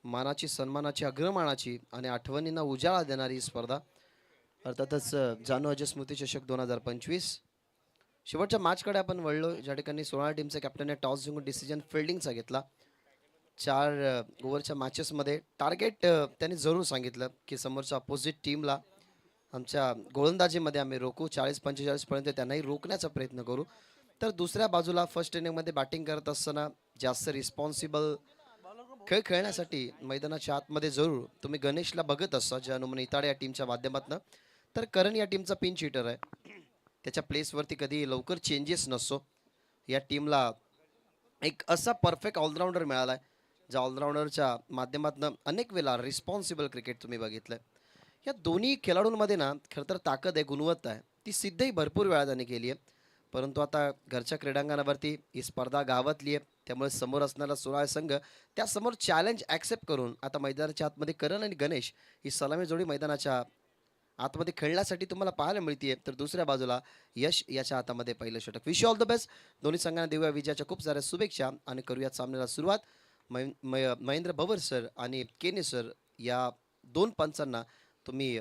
मानाची, सन्मानाची, अग्रमानाची आणि आठवणींना उजाळा देणारी ही स्पर्धा. अर्थातच जानू अजय स्मृती चषक 2025. शेवटच्या मॅचकडे आपण वळलो, ज्या ठिकाणी सोनाळा टीमच्या कॅप्टनने टॉस जिंकून डिसिजन फिल्डिंगचा घेतला. 4 ओव्हरच्या मॅचेसमध्ये टार्गेट त्यांनी जरूर सांगितलं की समोरच्या अपोजिट टीमला आमच्या गोलंदाजीमध्ये आम्ही रोखू, 40-45 पर्यंत त्यांनाही रोखण्याचा प्रयत्न करू. तर दुसऱ्या बाजूला फर्स्ट इनिंगमध्ये बॅटिंग करत असताना जास्त रिस्पॉन्सिबल खेळ खेळण्यासाठी मैदानाच्या आतमध्ये जरूर तुम्ही गणेशला बघत असता, जे हनुमान इताडे या टीमच्या माध्यमातून. तर करण या टीमचा पिन हिटर आहे, त्याच्या प्लेसवरती कधी लवकर चेंजेस नसतो. या टीमला एक असा परफेक्ट ऑलराऊंडर मिळाला आहे, ज्या ऑलराऊंडरच्या माध्यमातून अनेक वेळा रिस्पॉन्सिबल क्रिकेट तुम्ही बघितलं. या दोन्ही खेळाडूंमध्ये ना खरं तर ताकद आहे, गुणवत्ता आहे, ती सिद्धही भरपूर वेळा त्यांनी केली आहे. परंतु आता घरच्या क्रीडांगणावरती ही स्पर्धा गावातली आहे, त्यामुळे समोर असणारा सोनाळा संघ त्यासमोर चॅलेंज ॲक्सेप्ट करून आता मैदानाच्या आतमध्ये करण आणि गणेश ही सलामी जोडी मैदानाच्या आतमध्ये खेळण्यासाठी तुम्हाला पाहायला मिळते. तर दुसऱ्या बाजूला यश याच्या हातामध्ये पहिलं षटक. Wish all the best. दोन्ही संघांना देऊया विजयाच्या खूप साऱ्या शुभेच्छा आणि करूयात सामन्याला सुरुवात. महेंद्र भवर सर आणि केने सर या दोन पंचांना तुम्ही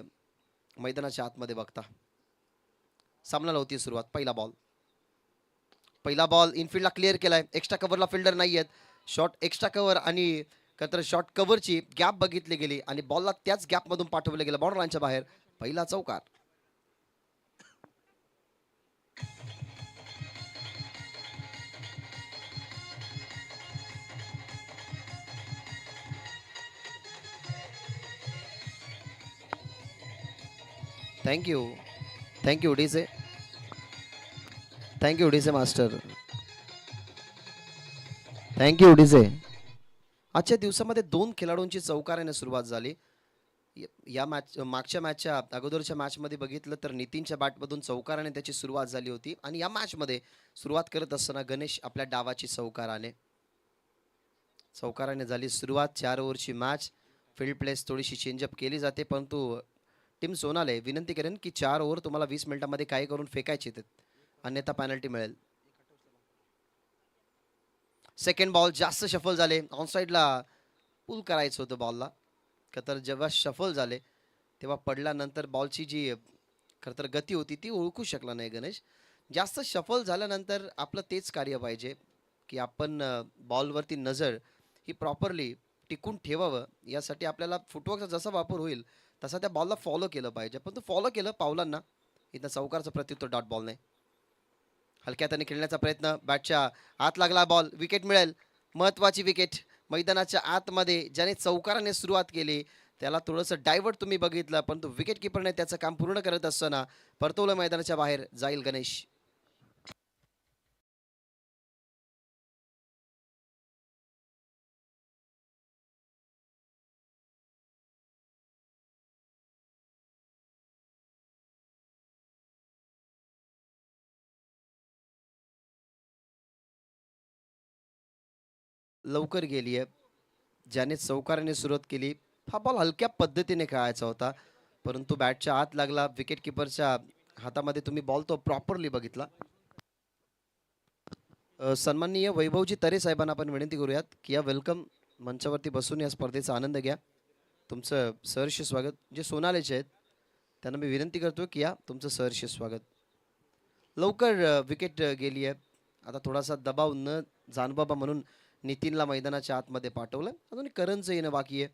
मैदानाच्या आतमध्ये बघता. सामन्याला होती सुरुवात. पहिला बॉल इनफिल्डला क्लिअर केलाय. एक्स्ट्रा कव्हरला फिल्डर नाही आहेत. शॉर्ट एक्स्ट्रा कव्हर आणि तर शॉर्ट कव्हरची गॅप बघितली गेली आणि बॉलला त्याच गॅपमधून पाठवलं गेलं बाउंड्री लाईनच्या बाहेर. पहिला चौकार. Thank you DJ. Thank you DJ master. Thank you DJ. आजच्या दिवसामध्ये 2 खेळाडूंची चौकाराने सुरुवात झाली. या मागच्या मॅचच्या अगोदरच्या मॅचमध्ये बघितलं तर नितीनच्या बॅटमधून चौकाराने त्याची सुरुवात झाली होती आणि या मॅचमध्ये सुरुवात करत असताना गणेश आपल्या डावाची चौकाराने झाली सुरुवात. 4 ओव्हरची मॅच. फील्ड प्लेस थोडीशी चेंजअप केली जाते, परंतु टीम सोनाले विनंती करेन की 4 ओव्हर तुम्हाला 20 मिनिटांमध्ये काही करून फेकायचे आहेत, अन्यथा पेनल्टी मिळेल. सेकंड बॉल जास्त शफल झाले. ऑन साईडला पुल करायचं होतं बॉलला. तर जेव्हा शफल झाले तेव्हा पडल्यानंतर बॉलची जी खरं तर गती होती ती ओळखू शकला नाही गणेश. जास्त शफल झाल्यानंतर आपलं तेच कार्य पाहिजे की आपण बॉलवरती नजर ही प्रॉपरली टिकून ठेवावं. यासाठी आपल्याला फुटवर्कचा जसा वापर होईल तसा त्या बॉलला फॉलो केलं पाहिजे. पण तो फॉलो केलं पावलांना. इथं चौकारचं प्रत्युत्तर डॉट बॉल नाही. हलक्या हाताने खेळण्याचा प्रयत्न. बॅटच्या आत लागला बॉल. विकेट मिळेल. महत्त्वाची विकेट. मैदानाच्या आतमध्ये ज्याने चौकाराने सुरुवात केली त्याला थोडंसं डायव्हर्ट तुम्ही बघितलं, परंतु विकेट किपरने त्याचं काम पूर्ण करत असताना परतवलं मैदानाच्या बाहेर. जाईल गणेश. लवकर गेली आहे. ज्याने चौकाराने सुरुवात केली हा बॉल हलक्या पद्धतीने खेळायचा होता, परंतु बॅटच्या आत लागला. विकेट किपरच्या हातामध्ये तुम्ही बॉल तो प्रॉपरली बघितला. सन्माननीय वैभवजी तरे साहेबांना आपण विनंती करूयात की या वेलकम मंचावरती बसून या स्पर्धेचा आनंद घ्या. तुमचं सहर्ष स्वागत. जे सोनालेचे आहेत त्यांना मी विनंती करतो की या तुमचं सहर्ष स्वागत. लवकर विकेट गेली आहे. आता थोडासा दबाव न जाणबाबा म्हणून नितीनला मैदानाच्या आतमध्ये पाठवलं. अजून करणचं येणं बाकी आहे.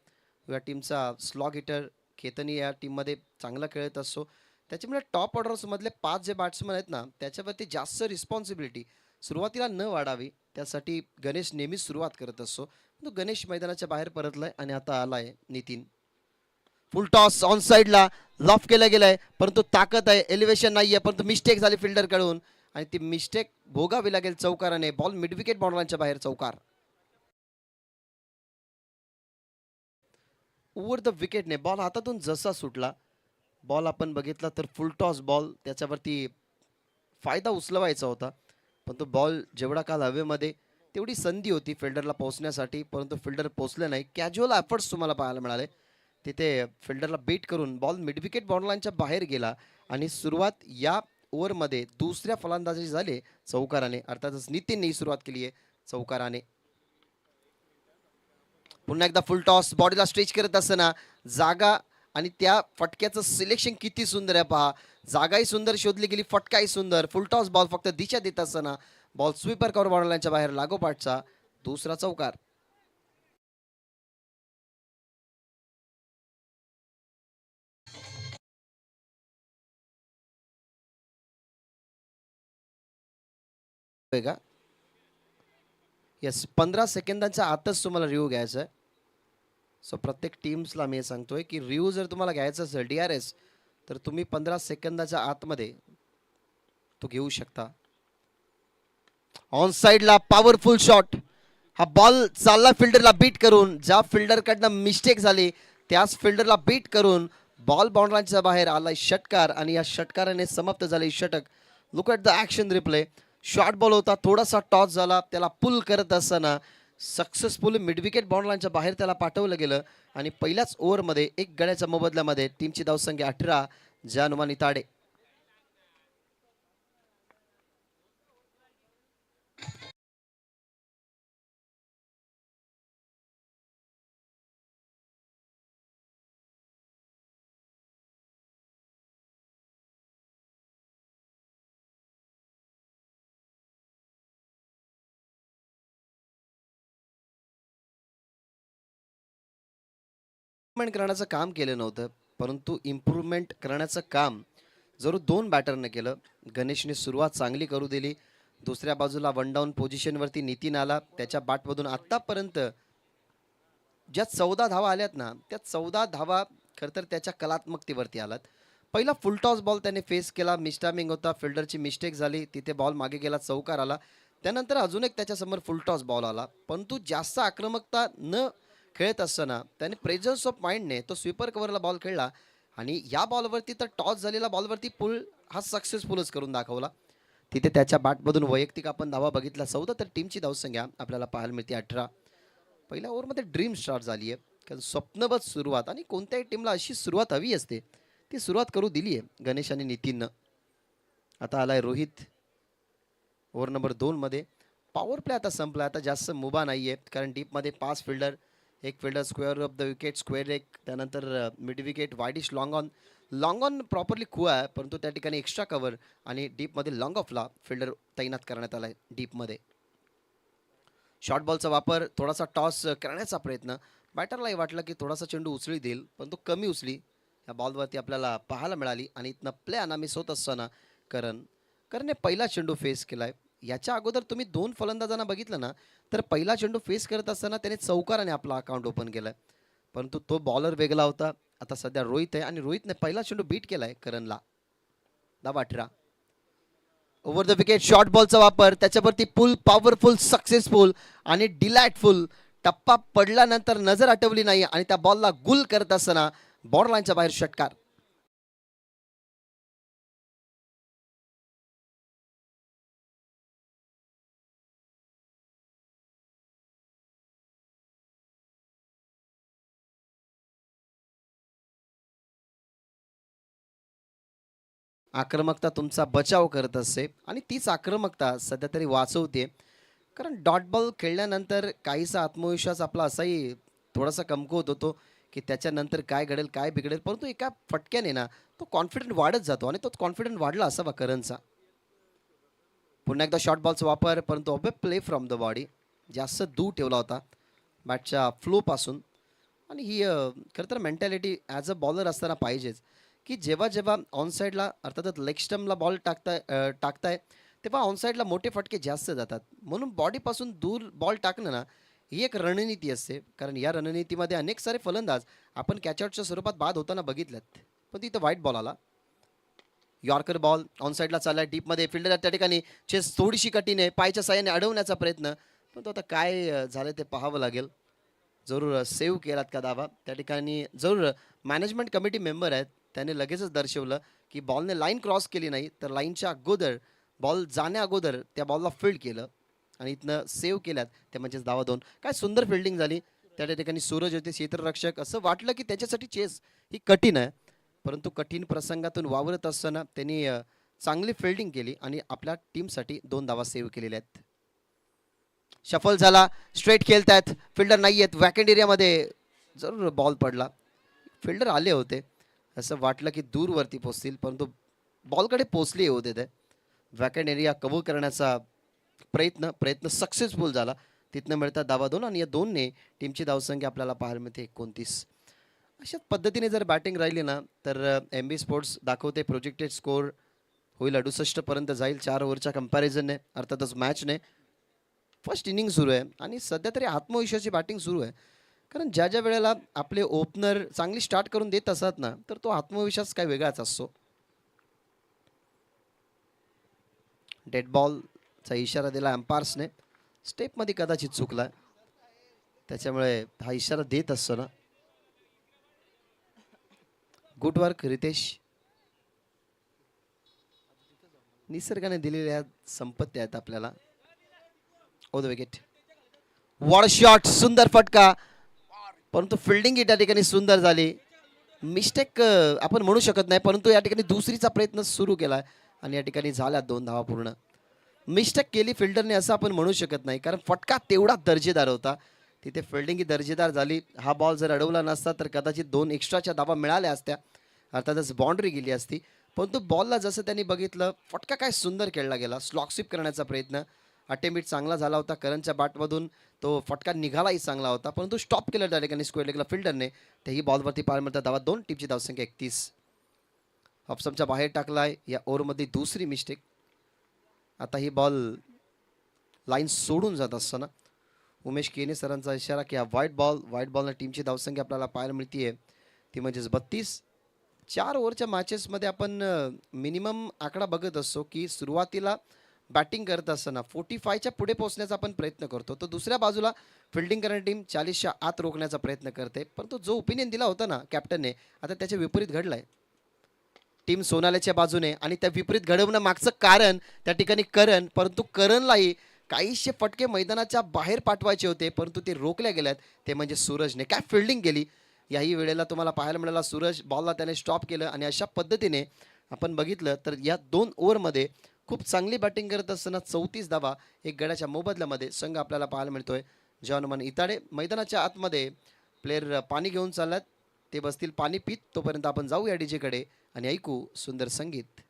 या टीमचा स्लॉग हिटर केतनी या टीममध्ये चांगला खेळत असतो. त्याच्यामुळे टॉप ऑर्डर्समधले 5 जे बॅट्समन आहेत ना त्याच्यावरती जास्त रिस्पॉन्सिबिलिटी सुरुवातीला न वाढावी त्यासाठी गणेश नेहमीच सुरुवात करत असतो. तो गणेश मैदानाच्या बाहेर परतलाय आणि आता आलाय नितीन. फुल टॉस ऑन साईडला लॉफ केलं गेलंय, परंतु ताकद आहे, एलिव्हेशन नाही आहे, परंतु मिस्टेक झाली फिल्डर कडून आणि ती मिस्टेक भोगावी लागेल चौकाराने. बॉल मिड विकेट बाउंड्रीच्या बाहेर. चौकार. ओव्हर द विकेटने बॉल हातातून जसा सुटला. बॉल आपण बघितला तर फुल टॉस बॉल, त्याच्यावरती फायदा उचलवायचा होता, पण तो बॉल जेवढा काल हवेमध्ये तेवढी संधी होती फिल्डरला पोहोचण्यासाठी, परंतु फिल्डर पोहोचले नाही. कॅज्युअल एफर्ट्स तुम्हाला पाहायला मिळाले. तिथे फिल्डरला बीट करून बॉल मिड विकेट बाउंड्रीच्या बाहेर गेला आणि सुरुवात या ओव्हरमध्ये दुसऱ्या फलंदाजी झाली चौकाराने. अर्थातच नितीनने सुरुवात केली आहे चौकाराने. पुन्हा एकदा फुल टॉस, बॉडीला स्ट्रेच करत असताना जागा आणि त्या फटक्याचं सिलेक्शन किती सुंदर आहे पहा. जागाही सुंदर शोधली गेली, फटकाही सुंदर. फुल टॉस बॉल फक्त दिशा देत असताना बॉल स्वीपर कव्हर बॉलच्या बाहेर लागोपाठचा दुसरा चौकार. येस, 15 सेकंदाच्या आतच तुम्हाला रिव्ह्यू घ्यायचा आहे. सो प्रत्येक टीम्सला मी सांगतोय की रिव्ह्यू जर तुम्हाला घ्यायचा असेल DRS तर तुम्ही 15 सेकंदाच्या आतमध्ये तो घेऊ शकता. ऑन साइडला पॉवरफुल शॉट. हा बॉल चालला फिल्डरला बीट करून, ज्या फिल्डरकडनं मिस्टेक झाली त्याच फिल्डरला बीट करून बॉल बाउंड्रीच्या बाहेर आलाय षटकार आणि या षटकाराने समाप्त झाले षटक. Look at the action replay. Short ball होता, थोडासा टॉस झाला, त्याला पुल करत असताना सक्सेसफुल मिडविकेट बाउंड्रीच्या बाहेर त्याला पाठवलं गेलं आणि पहिल्याच ओव्हरमध्ये एक गड्याच्या मोबदल्यामध्ये टीमची धावसंख्या 18, जानवा निताडे. करण्याचं काम केलं नव्हतं, परंतु इम्प्रूव्हमेंट करण्याचं काम जरूर 2 बॅटरने केलं. गणेशने सुरुवात चांगली करू दिली. दुसऱ्या बाजूला वन डाऊन पोझिशनवरती नितीन आला. त्याच्या बॅटमधून आत्तापर्यंत ज्या 14 धावा आल्यात ना, त्या 14 धावा खरं तर त्याच्या कलात्मकतेवरती आलात. पहिला फुल टॉस बॉल त्याने फेस केला, मिसटायमिंग होता, फिल्डरची मिस्टेक झाली, तिथे बॉल मागे गेला, चौकार आला. त्यानंतर अजून एक त्याच्यासमोर फुल टॉस बॉल आला, परंतु जास्त आक्रमकता न खेळत असताना त्याने प्रेझन्स ऑफ माइंडने तो स्वीपर कव्हरला बॉल खेळला आणि या बॉलवरती तर टॉस झालेला बॉलवरती पुल हा सक्सेसफुलच करून दाखवला. तिथे त्याच्या बॅटमधून वैयक्तिक आपण धावा बघितला 14, तर टीमची धावसंख्या आपल्याला पाहायला मिळते 18. पहिल्या ओव्हरमध्ये ड्रीम स्टार्ट झाली आहे, कारण स्वप्नबद्ध सुरुवात आणि कोणत्याही टीमला अशी सुरुवात हवी असते, ती सुरुवात करू दिली आहे गणेश आणि नितीननं. आता आलाय रोहित ओव्हर नंबर 2 मध्ये. पॉवर प्ले आता संपला, आता जास्त मुभा नाही आहे, कारण डीपमध्ये 5 फिल्डर, एक fielder square of the wicket, square एक, त्यानंतर mid wicket, widish long on properly खुआ आहे, परंतु त्या ठिकाणी एक्स्ट्रा कव्हर आणि डीपमध्ये लॉंग ऑफला फिल्डर तैनात करण्यात आला आहे डीपमध्ये. शॉर्ट बॉलचा वापर, थोडासा टॉस करण्याचा प्रयत्न. बॅटरलाही वाटलं की थोडासा चेंडू उचली देईल, पण तो कमी उचली या बॉलवरती आपल्याला पाहायला मिळाली आणि इथनं प्ले अनामिस होत असताना करणने पहिला चेंडू फेस केलाय. याच्या अगोदर तुम्ही 2 फलंदाजांना बघितलं ना, तर पहिला चेंडू फेस करत असताना त्याने चौकाराने आपला अकाउंट ओपन केलाय, परंतु तो बॉलर वेगळा होता. आता सध्या रोहित आहे आणि रोहितने पहिला चेंडू बीट केलाय करणला. धावा 18. ओव्हर द विकेट शॉर्ट बॉलचा वापर, त्याच्यावरती पुल पॉवरफुल सक्सेसफुल आणि डिलाइटफुल. टप्पा पडल्यानंतर नजर आठवली नाही आणि त्या बॉलला गुल करत असताना बॉर्डरलाईनच्या बाहेर षटकार. आक्रमकता तुमचा बचाव करत असते आणि तीच आक्रमकता सध्या तरी वाचवते, कारण डॉट बॉल खेळल्यानंतर काहीसा आत्मविश्वास आपला असाही थोडासा कमकुवत होतो की त्याच्यानंतर काय घडेल काय बिघडेल, परंतु एका फटक्याने ना तो कॉन्फिडंट वाढत जातो आणि तो कॉन्फिडंट वाढला असावा करणचा. पुन्हा एकदा शॉर्ट बॉलचा वापर, परंतु ऑब्वे प्ले फ्रॉम द बॉडी, जास्त दूर ठेवला होता बॅटच्या फ्लोपासून. आणि ही खरं तर मेंटॅलिटी ॲज अ बॉलर असताना पाहिजेच, की जेव्हा जेव्हा ऑनसाईडला अर्थातच लेग स्टम्पला बॉल टाकताय तेव्हा ऑनसाईडला मोठे फटके जास्त जातात, म्हणून बॉडीपासून दूर बॉल टाकणं ना ही एक रणनीती असते. कारण या रणनीतीमध्ये अनेक सारे फलंदाज आपण कॅचआउटच्या स्वरूपात बाद होताना बघितलेत, पण तिथं व्हाईट बॉल आला. यॉर्कर बॉल ऑनसाईडला चालला डीपमध्ये, फिल्डर त्या ठिकाणी चेस थोडीशी कठीण आहे, पायच्या साह्याने अडवण्याचा प्रयत्न, पण तो आता काय झालं ते पाहावं लागेल. जरूर सेव्ह केलात का दावा त्या ठिकाणी, जरूर मॅनेजमेंट कमिटी मेंबर आहेत त्याने लगेचच दर्शवलं की बॉलने लाईन क्रॉस केली नाही, तर लाईनच्या अगोदर बॉल जाण्या अगोदर त्या बॉलला फील्ड केलं आणि इथनं सेव्ह केल्यात, ते म्हणजेच धावा 2. काय सुंदर फिल्डिंग झाली त्या ठिकाणी. सूरज होते क्षेत्ररक्षक, असं वाटलं की त्याच्यासाठी चेस ही कठीण आहे, परंतु कठीण प्रसंगातून वावरत असताना त्यांनी चांगली फिल्डिंग केली आणि आपल्या टीमसाठी 2 धावा सेव्ह केलेल्या आहेत. शफल झाला, स्ट्रेट खेळतायत, फिल्डर नाही आहेत, वॅकेंड एरियामध्ये जरूर बॉल पडला. फिल्डर आले होते, असं वाटलं की दूरवरती पोचतील, परंतु बॉलकडे पोचले होते ते. वॅकेंड एरिया कव्हर करण्याचा प्रयत्न सक्सेसफुल झाला. तिथनं मिळतात धावा 2 आणि या 2ने टीमची धावसंख्या आपल्याला पाहायला मिळते 29. अशाच पद्धतीने जर बॅटिंग राहिली ना तर MB स्पोर्ट्स दाखवते प्रोजेक्टेड स्कोर होईल 68 पर्यंत जाईल 4 ओव्हरच्या कंपॅरिझनने. अर्थातच मॅचने फर्स्ट इनिंग सुरू आहे आणि सध्या तरी आत्मविश्वासाची बॅटिंग सुरू आहे. कारण ज्या ज्या वेळेला आपले ओपनर चांगली स्टार्ट करून देत असतात ना तर तो आत्मविश्वास काय वेगळाच असतो. डेड बॉलचा इशारा दिला एम्पायर्सने. स्टेपमध्ये कदाचित चुकला, त्याच्यामुळे हा इशारा देत असतो ना. Good work Ritesh. निसर्गाने दिलेल्या संपत्ती आहेत आपल्याला. Oh the wicket. What shot, सुंदर फटका, परंतु फिल्डिंग त्या ठिकाणी सुंदर झाली. मिस्टेक आपण म्हणू शकत नाही, परंतु या ठिकाणी दुसरीचा प्रयत्न सुरू केला आणि या ठिकाणी झाल्या 2 धावा पूर्ण. मिस्टेक केली फिल्डरने असं आपण म्हणू शकत नाही, कारण फटका तेवढा दर्जेदार होता. तिथे फिल्डिंग ही दर्जेदार झाली. हा बॉल जर अडवला नसता तर कदाचित 2 एक्स्ट्राच्या धावा मिळाल्या असत्या, अर्थातच बाउंड्री गेली असती. परंतु बॉलला जसं त्यांनी बघितलं, फटका काय सुंदर खेळला गेला. स्लॉक स्वीप करण्याचा प्रयत्न, अटेम्प्ट चांगला झाला होता. करणच्या बॅटमधून तो फटका निघालाही चांगला होता, परंतु स्टॉप केलं त्या ठिकाणी स्क्वेअर लेगला फिल्डरने. तेही बॉलवरती पार मिळतात धावा 2. टीमची धावसंख्या 31. ऑप्शनच्या बाहेर टाकलाय या ओव्हरमध्ये दुसरी मिस्टेक. आता ही बॉल लाईन सोडून जात असताना उमेश केने सरांचा इशारा की हा व्हाईट बॉलनं टीमची धावसंख्या आपल्याला पाहायला मिळते ती म्हणजेच 32. 4 ओव्हरच्या मॅचेसमध्ये आपण मिनिमम आकडा बघत असतो की सुरुवातीला बॅटिंग करत असताना 45च्या पुढे पोहोचण्याचा आपण प्रयत्न करतो, तर दुसऱ्या बाजूला फिल्डिंग करणारी टीम 40च्या आत रोखण्याचा प्रयत्न करते. परंतु जो ओपिनियन दिला होता ना कॅप्टनने, आता त्याच्या विपरीत घडलाय. टीम सोनाल्याच्या बाजूने आणि त्या विपरीत घडवणं मागचं कारण त्या ठिकाणी करण, परंतु करणलाही काहीशे फटके मैदानाच्या बाहेर पाठवायचे होते, परंतु ते रोखल्या गेल्यात. ते म्हणजे सूरजने काय फिल्डिंग केली. याही वेळेला तुम्हाला पाहायला मिळाला सूरज बॉलला त्याने स्टॉप केलं आणि अशा पद्धतीने आपण बघितलं तर या 2 ओव्हरमध्ये खूप चांगली बॅटिंग करत असताना 34 धावा एक गड्याच्या मोबदल्यामध्ये संघ आपल्याला पाहायला मिळतोय. जॉनमन इताडे मैदानाच्या आतमध्ये प्लेयर पाणी घेऊन चाललात, ते बसतील पाणी पीत. तोपर्यंत आपण जाऊया डीजेकडे आणि ऐकू सुंदर संगीत.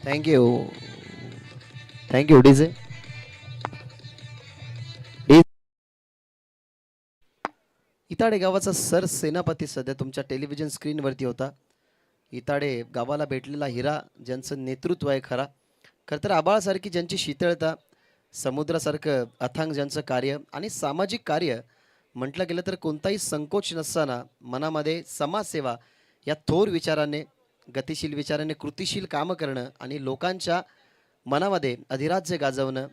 Thank you DJ. इताडे गावाचा सर सेनापती सध्या तुमच्या टेलिव्हिजन स्क्रीनवरती होता. इताडे गावाला भेटलेला हिरा, ज्यांचं नेतृत्व आहे खरा. खरं तर आबाळासारखी ज्यांची शीतळता, समुद्रासारखं अथांग ज्यांचं कार्य आणि सामाजिक कार्य म्हटलं गेलं तर कोणताही संकोच नसताना मनामध्ये समाजसेवा या थोर विचाराने, गतिशील विचाराने कृतिशील कामं करणं आणि लोकांच्या मनामध्ये अधिराज्य गाजवणं,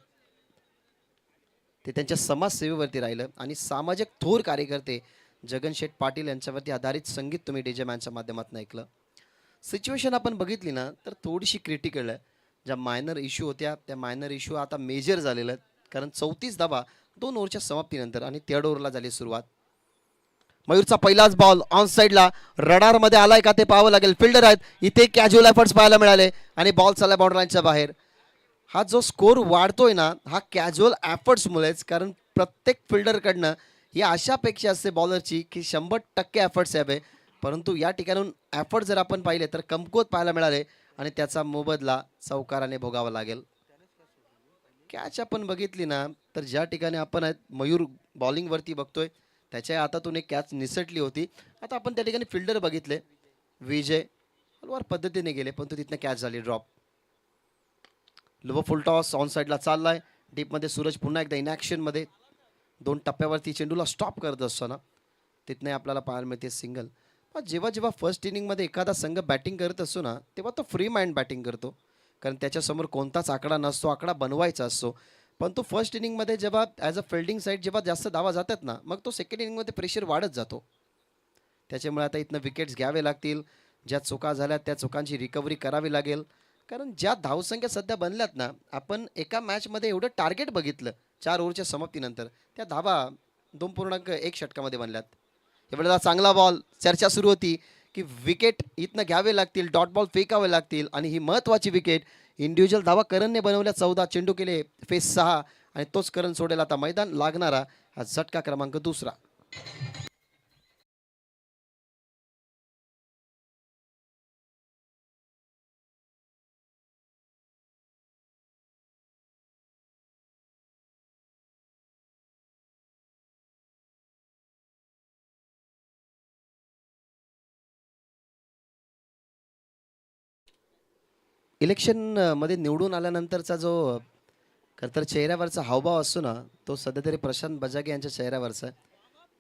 ते त्यांच्या समाजसेवेवरती राहिलं. आणि सामाजिक थोर कार्यकर्ते जगनशेठ पाटील यांच्यावरती आधारित संगीत तुम्ही डीजे मॅनच्या माध्यमातून ऐकलं. सिच्युएशन आपण बघितली ना तर थोडीशी क्रिटिकल आहे. ज्या मायनर इश्यू होत्या त्या मायनर इश्यू आता मेजर झालेल्या आहेत, कारण 34 धावा 2 ओव्हरच्या समाप्तीनंतर आणि 3rd ओव्हरला झाली सुरुवात. मयूरचा पहिलाच बॉल ऑन साईडला रडारमध्ये आलाय का ते पाहावं लागेल. फिल्डर आहेत इथे, कॅज्युअल एफर्ट्स पाहायला मिळाले आणि बॉल चालला बाउंड्री लाईनच्या बाहेर. हा जो स्कोर वाढतोय ना हा कॅज्युअल एफर्ट्समुळेच, कारण प्रत्येक फिल्डरकडनं ही अशा अपेक्षा असते बॉलरची की 100% एफर्ट्स यावे, परंतु या ठिकाणून एफर्ट जर आपण पाहिले तर कमकुवत पाहायला मिळाले आणि त्याचा मोबदला चौकाराने भोगावा लागेल. कॅच आपण बघितली ना तर ज्या ठिकाणी आपण मयूर बॉलिंगवरती बघतोय त्याच्या हातातून एक कॅच निसटली होती. आता आपण त्या ठिकाणी फिल्डर बघितले, विजय हलवार पद्धतीने गेले पण तो तिथनं कॅच झाली drop. Low full toss on साईडला चाललाय. डीपमध्ये सूरज पुन्हा एकदा इनॅक्शनमध्ये 2 टप्प्यावरती चेंडूला स्टॉप करत असताना तिथनं आपल्याला पाहायला मिळते सिंगल. पण जेव्हा जेव्हा फर्स्ट इनिंगमध्ये एखादा संघ बॅटिंग करत असतो ना तेव्हा तो फ्री माइंड बॅटिंग करतो, कारण त्याच्यासमोर कोणताच आकडा नसतो, आकडा बनवायचा असतो. पण तो फर्स्ट इनिंगमध्ये जेव्हा ॲज अ फिल्डिंग साईड जेव्हा जास्त धावा जातात ना मग तो सेकंड इनिंगमध्ये प्रेशर वाढत जातो. त्याच्यामुळे आता इथनं विकेट्स घ्यावे लागतील. ज्या चुका झाल्या त्या चुकांची रिकव्हरी करावी लागेल, कारण ज्या धावसंख्या सध्या बनल्यात ना आपण एका मॅचमध्ये एवढं टार्गेट बघितलं 4 ओव्हरच्या समाप्तीनंतर त्या धावा 2.1 षटकामध्ये बनल्यात. एवढा चांगला बॉल. चर्चा सुरू होती की विकेट इथनं घ्यावे लागतील, डॉट बॉल फेकावे लागतील आणि ही महत्त्वाची विकेट. इंडिव्हिज्युअल धावा करणने बनवल्या 14, चेंडू केले फेस 6 आणि तोच करण सोडेल आता मैदान लागणारा हा झटका क्रमांक 2. इलेक्शन मध्ये निवडून आल्यानंतरचा जो खरं तर चेहऱ्यावरचा हावभाव असतो ना तो सध्या तरी प्रशांत बजागे यांच्या चेहऱ्यावरचा आहे,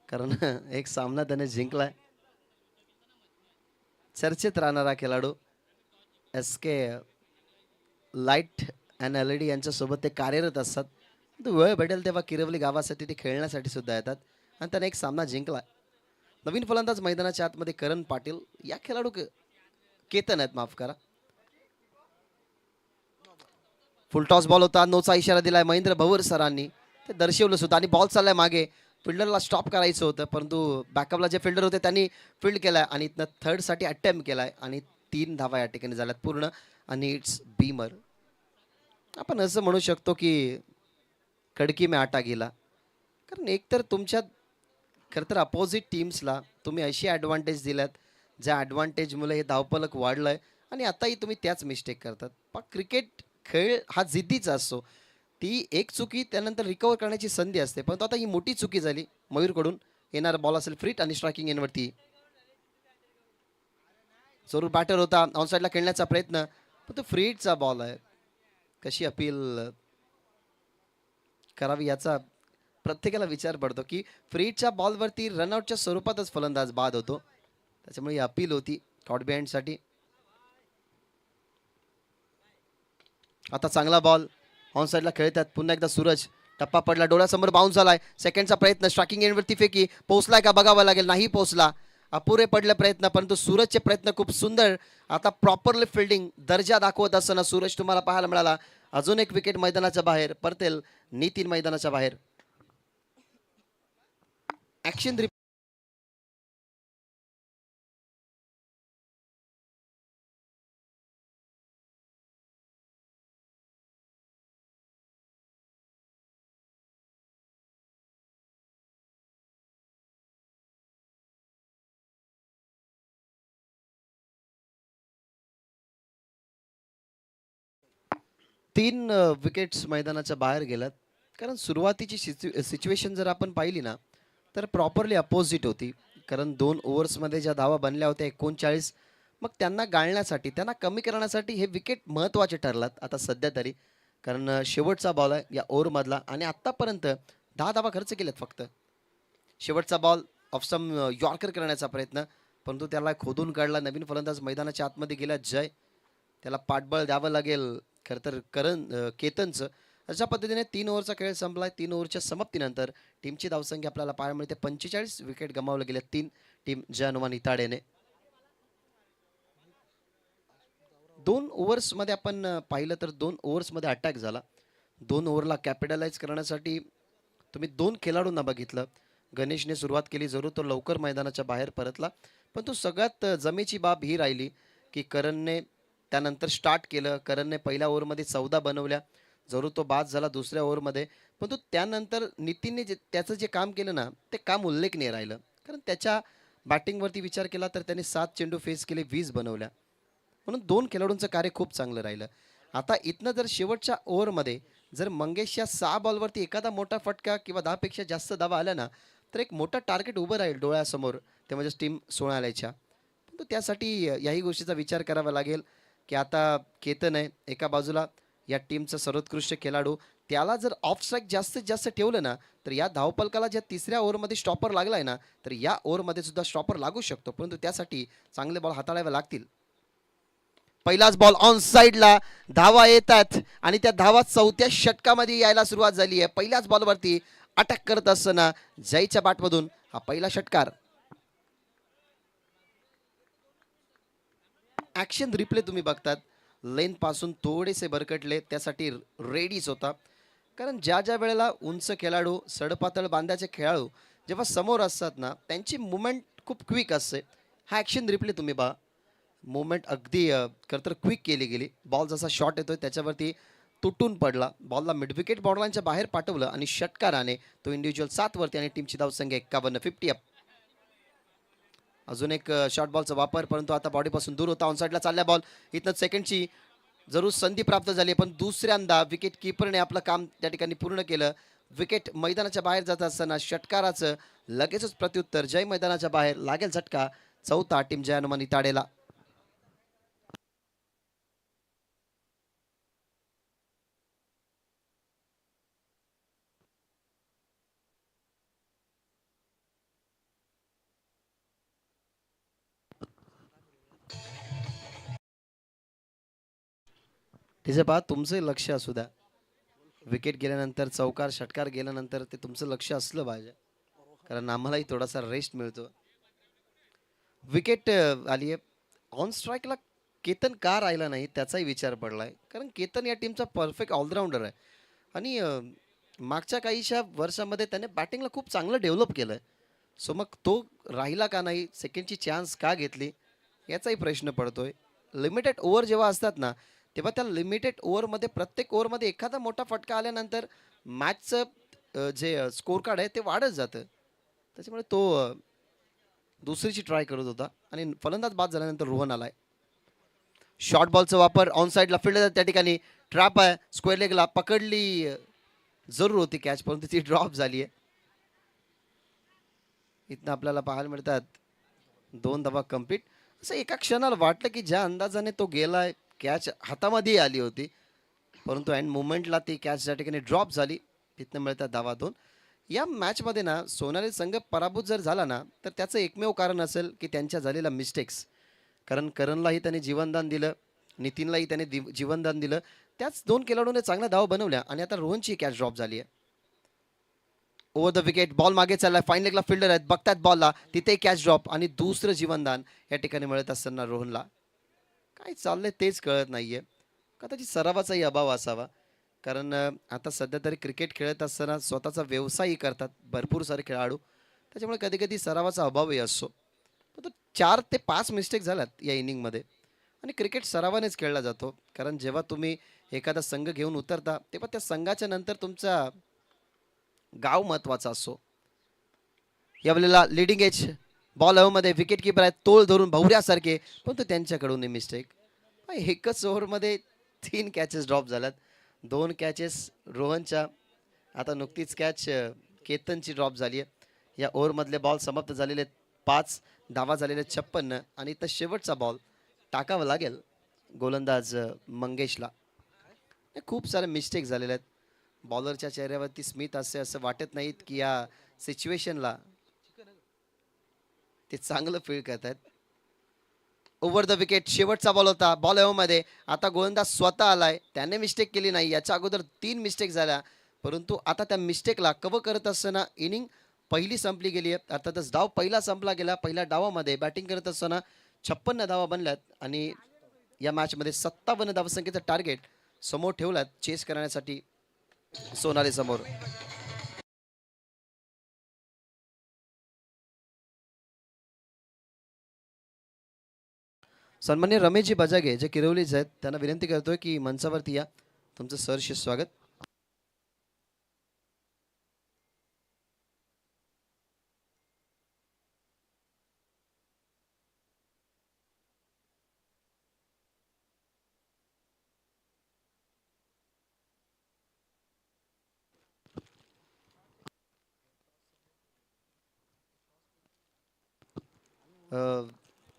कारण एक सामना त्याने जिंकलाय. चर्चेत राहणारा खेळाडू S K light and L E D यांच्यासोबत ते कार्यरत असतात. तो वेळ भेटेल तेव्हा किरवली गावासाठी ते खेळण्यासाठी सुद्धा येतात आणि त्याने एक सामना जिंकला. नवीन फलंदाज मैदानाच्या आतमध्ये करण पाटील या खेळाडू केतन आहेत, माफ करा. फुल टॉस बॉल होता, नोचा इशारा दिलाय महेंद्र भवर सरांनी, ते दर्शवलं सुद्धा आणि बॉल चाललाय मागे. फिल्डरला स्टॉप करायचं होतं परंतु बॅकअपला जे फिल्डर होते त्यांनी फील्ड केलाय आणि इथनं थर्डसाठी अटेम्प्ट केलाय आणि 3 धावा या ठिकाणी झाल्यात पूर्ण आणि इट्स बीमर. आपण असं म्हणू शकतो की कडकी में आटा गेला, कारण एकतर तुमच्या खरं तर अपोजिट टीम्सला तुम्ही अशी ॲडव्हान्टेज दिल्यात ज्या ॲडव्हान्टेजमुळे हे धावपलक वाढलंय आणि आताही तुम्ही त्याच मिस्टेक करतात. पण क्रिकेट खेळ हा जिद्दीचा असतो. ती एक चुकी त्यानंतर रिकवर करण्याची संधी असते, परंतु आता ही मोठी चुकी झाली मयूरकडून. येणारा बॉल असेल फ्रीट आणि स्ट्रायकिंग एनवरती. जरूर बॅटर होता, ऑनसाईडला खेळण्याचा प्रयत्न, पण तो फ्रीटचा बॉल आहे. कशी अपील करावी याचा प्रत्येकाला विचार पडतो की फ्रीटच्या बॉलवरती रनआउटच्या स्वरूपातच फलंदाज बाद होतो, त्याच्यामुळे ही अपील होती कॉट बिहाइंडसाठी. आता चांगला बॉल ऑन साईडला खेळतात. पुन्हा एकदा सूरज, टप्पा पडला, डोळ्यासमोर बाउन्स झालाय. सेकंडचा प्रयत्न, स्ट्रायकिंग एंडवरती फेकी, पोहोचलाय का बघावं लागेल. नाही पोहोचला, अपुरे पडले प्रयत्न, परंतु सूरजचे प्रयत्न खूप सुंदर. आता प्रॉपरली फिल्डिंग दर्जा दाखवत असताना सूरज तुम्हाला पाहायला मिळाला. अजून एक विकेट मैदानाच्या बाहेर. परतेल नितीन मैदानाच्या बाहेर. ऍक्शन 3 विकेट्स मैदानाच्या बाहेर गेल्यात, कारण सुरुवातीची सिच्युएशन जर आपण पाहिली ना तर प्रॉपरली अपोजिट होती. कारण 2 ओव्हर्समध्ये ज्या धावा बनल्या होत्या 39, मग त्यांना गाळण्यासाठी त्यांना कमी करण्यासाठी हे विकेट महत्त्वाचे ठरलात आता सध्या तरी. कारण शेवटचा बॉल आहे या ओव्हरमधला आणि आत्तापर्यंत 10 धावा खर्च केल्यात फक्त. शेवटचा बॉल ऑफसम यॉर्कर करण्याचा प्रयत्न, परंतु त्याला खोदून काढला. नवीन फलंदाज मैदानाच्या आतमध्ये गेला जय, त्याला पाठबळ द्यावं लागेल खरं तर केतनचं. अशा पद्धतीने 3 ओव्हरचा खेळ संपलाय. 3 ओव्हरच्या समाप्तीनंतर टीमची धावसंख्या आपल्याला पाहायला मिळते 45 विकेट गमावले गेले 3 टीम जय हनुमान इताडेने. 2 ओव्हर्समध्ये आपण पाहिलं तर 2 ओव्हर्समध्ये अटॅक झाला. 2 ओव्हरला कॅपिटलाइज करण्यासाठी तुम्ही 2 खेळाडूंना बघितलं. गणेशने सुरुवात केली, जरूर तो लवकर मैदानाच्या बाहेर परतला, पण तो सगळ्यात जमेची बाब ही राहिली की करणने त्यानंतर स्टार्ट केलं. करणने पहिल्या ओव्हरमध्ये 14 बनवल्या, जरूर तो बाद झाला दुसऱ्या ओव्हरमध्ये, पण तो त्यानंतर नितीनने जे त्याचं जे काम केलं ना ते काम उल्लेखनीय राहिलं. कारण त्याच्या बॅटिंगवरती विचार केला तर त्याने 7 चेंडू फेस केले, 20 बनवल्या, म्हणून 2 खेळाडूंचं कार्य खूप चांगलं राहिलं. आता इथनं जर शेवटच्या ओव्हरमध्ये जर मंगेशच्या 6 बॉलवरती एखादा मोठा फटका किंवा 10 पेक्षा जास्त धावा आल्या ना तर एक मोठा टार्गेट उभं राहील डोळ्यासमोर, ते म्हणजे टीम 16 आल्याच्या. परंतु त्यासाठी याही गोष्टीचा विचार करावा लागेल की आता केतन आहे एका बाजूला या टीमचा सर्वोत्कृष्ट खेळाडू, त्याला जर ऑफ स्ट्राईक जास्तीत जास्त ठेवलं ना तर या धावपलकाला ज्या तिसऱ्या ओव्हरमध्ये स्टॉपर लागलाय ना तर या ओव्हरमध्ये सुद्धा स्टॉपर लागू शकतो, परंतु त्यासाठी चांगले बॉल हाताळावे लागतील. पहिलाच बॉल ऑन साईडला, धावा येतात आणि त्या धावा चौथ्या षटकामध्ये यायला सुरुवात झाली आहे. पहिल्याच बॉलवरती अटक करत असताना जयच्या बॅटमधून हा पहिला षटकार. ॲक्शन रिप्ले तुम्ही बघतात, लेन पासून थोडेसे भरकटले, त्यासाठी रेडीच होता. कारण ज्या ज्या वेळेला उंच खेळाडू, सडपातळ बांध्याचे खेळाडू जेव्हा समोर असतात ना त्यांची मुवमेंट खूप क्विक असते. हा ॲक्शन रिप्ले तुम्ही पहा, मुवमेंट अगदी खरं क्विक केली गेली. बॉल जसा शॉट येतोय त्याच्यावरती तुटून पडला, बॉलला मिड विकेट बॉर्डरलाईनच्या बाहेर पाठवलं आणि षटकाराने तो इंडिव्हिज्युअल 7 वरती आणि टीमची धावसंख्या 51, 50 अप. अजून एक शॉर्ट बॉलचा वापर, परंतु आता बॉडीपासून दूर होता. ऑनसाईडला चालल्या बॉल, इथनं सेकंडची जरूर संधी प्राप्त झाली, पण दुसऱ्यांदा विकेट किपरने आपलं काम त्या ठिकाणी पूर्ण केलं. विकेट मैदानाच्या बाहेर जात असताना षटकाराचं लगेचच प्रत्युत्तर. जय मैदानाच्या बाहेर, लागेल झटका, चौथा टीम जय हनुमान इताडेला. तिचे पहा, तुमचं लक्ष असू द्या. विकेट गेल्यानंतर, चौकार षटकार गेल्यानंतर ते तुमचं लक्ष असलं पाहिजे, कारण आम्हालाही थोडासा रेस्ट मिळतो. विकेट आली आहे. ऑन स्ट्राईकला केतन का राहिला नाही त्याचाही विचार पडलाय, कारण केतन या टीमचा परफेक्ट ऑलराऊंडर आहे आणि मागच्या काहीशा वर्षामध्ये त्याने बॅटिंगला खूप चांगलं डेव्हलप केलं आहे. सो मग तो राहिला का नाही, सेकंडची चान्स का घेतली, याचाही प्रश्न पडतोय. लिमिटेड ओव्हर जेव्हा असतात ना तेव्हा त्या लिमिटेड ओव्हरमध्ये प्रत्येक ओव्हरमध्ये एखादा मोठा फटका आल्यानंतर मॅचचं जे स्कोर कार्ड आहे ते वाढत जातं. त्याच्यामुळे तो दुसरीची ट्राय करत होता आणि फलंदाज बाद झाल्यानंतर रोहन आलाय. शॉर्ट बॉलचा वापर, ऑन साईडला फील्डर त्या ठिकाणी ट्रॅप आहे, स्क्वेअर लेगला पकडली जरूर होती कॅच, परंतु ती ड्रॉप झाली आहे. इथनं आपल्याला पाहायला मिळतात 2 धावा कंप्लीट. असं एका क्षणाला वाटलं की ज्या अंदाजाने तो गेलाय, कॅच हातामध्ये आली होती, परंतु एंड मुवमेंटला ती कॅच ज्या ठिकाणी ड्रॉप झाली, तिथनं मिळतात धावा 2. या मॅचमध्ये ना सोनाली संघ पराभूत जर झाला ना तर त्याचं एकमेव कारण असेल की त्यांच्या झालेल्या मिस्टेक्स. कारण करणलाही त्याने जीवनदान दिलं, नितीनलाही त्याने जीवनदान दिलं, त्याच 2 खेळाडूने चांगल्या धावा बनवल्या आणि आता रोहनची कॅच ड्रॉप झाली आहे. ओव्हर द विकेट, बॉल मागे चाललाय, फाईन लेगला फिल्डर आहेत, बघतात बॉलला, तिथे कॅच ड्रॉप आणि दुसरं जीवनदान या ठिकाणी मिळत असताना रोहनला काय चाललंय तेच कळत नाहीये. कदाचित सरावाचाही अभाव असावा, कारण आता सध्या तरी क्रिकेट खेळत असताना स्वतःचा व्यवसायही करतात भरपूर सारे खेळाडू, त्याच्यामुळे कधी कधी सरावाचा अभावही असतो. पण तो 4 ते 5 मिस्टेक झाल्यात या इनिंगमध्ये आणि क्रिकेट सरावानेच खेळला जातो, कारण जेव्हा तुम्ही एखादा संघ घेऊन उतरता तेव्हा त्या संघाच्या नंतर तुमचा गाव महत्वाचा असतो. यावेळेला लिडिंग एज बॉल हवेमध्ये, विकेट किपर आहेत तोल धरून भवऱ्यासारखे, पण त्यांच्याकडून मिस्टेक. एकच ओव्हरमध्ये 3 कॅचेस ड्रॉप झाल्यात, 2 कॅचेस रोहनच्या, आता नुकतीच कॅच केतनची ड्रॉप झाली आहे. या ओव्हरमधले बॉल समाप्त झालेले 5 धावा झालेले 56 आणि तर शेवटचा बॉल टाकावा लागेल गोलंदाज मंगेशला. खूप सारे मिस्टेक झालेले आहेत. बॉलरच्या चेहऱ्यावरती स्मित असे असं वाटत नाहीत की या सिच्युएशनला ते चांगलं फील करत आहेत. ओव्हर द विकेट, शेवटचा बॉल होता, बॉल मध्ये आता गोलंदाज स्वतः आलाय, त्याने मिस्टेक केली नाही, याच्या अगोदर 3 मिस्टेक झाल्या, परंतु आता त्या मिस्टेकला कव्हर करत असताना इनिंग पहिली संपली गेली आहे. अर्थातच डाव पहिला संपला गेला. पहिल्या डावामध्ये बॅटिंग करत असताना 56 धावा बनल्यात आणि या मॅचमध्ये 57 धावसंख्येचं टार्गेट समोर ठेवलात चेस करण्यासाठी सोनाली समोर. सन्मान्य रमेशजी बजागे जे किरवलीच आहेत त्यांना विनंती करतोय की मंचावरती या, तुमचं सहर्ष स्वागत.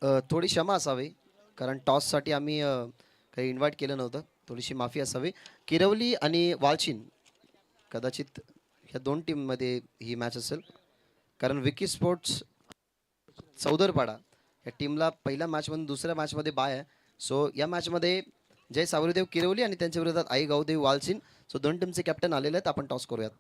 थोडी क्षमा असावी कारण टॉससाठी आम्ही काही इन्व्हाइट केलं नव्हतं. थोडीशी माफी असावी. किरवली आणि वालचिन कदाचित ह्या दोन टीममध्ये ही मॅच असेल कारण विकी स्पोर्ट्स चौदरपाडा या टीमला पहिल्या मॅचमधून दुसऱ्या मॅचमध्ये बाय आहे. सो या मॅचमध्ये जय सावरीदेव किरवली आणि त्यांच्या विरोधात आई गावदेव वालचिन. सो दोन टीमचे कॅप्टन आलेले आहेत. आपण टॉस करूयात.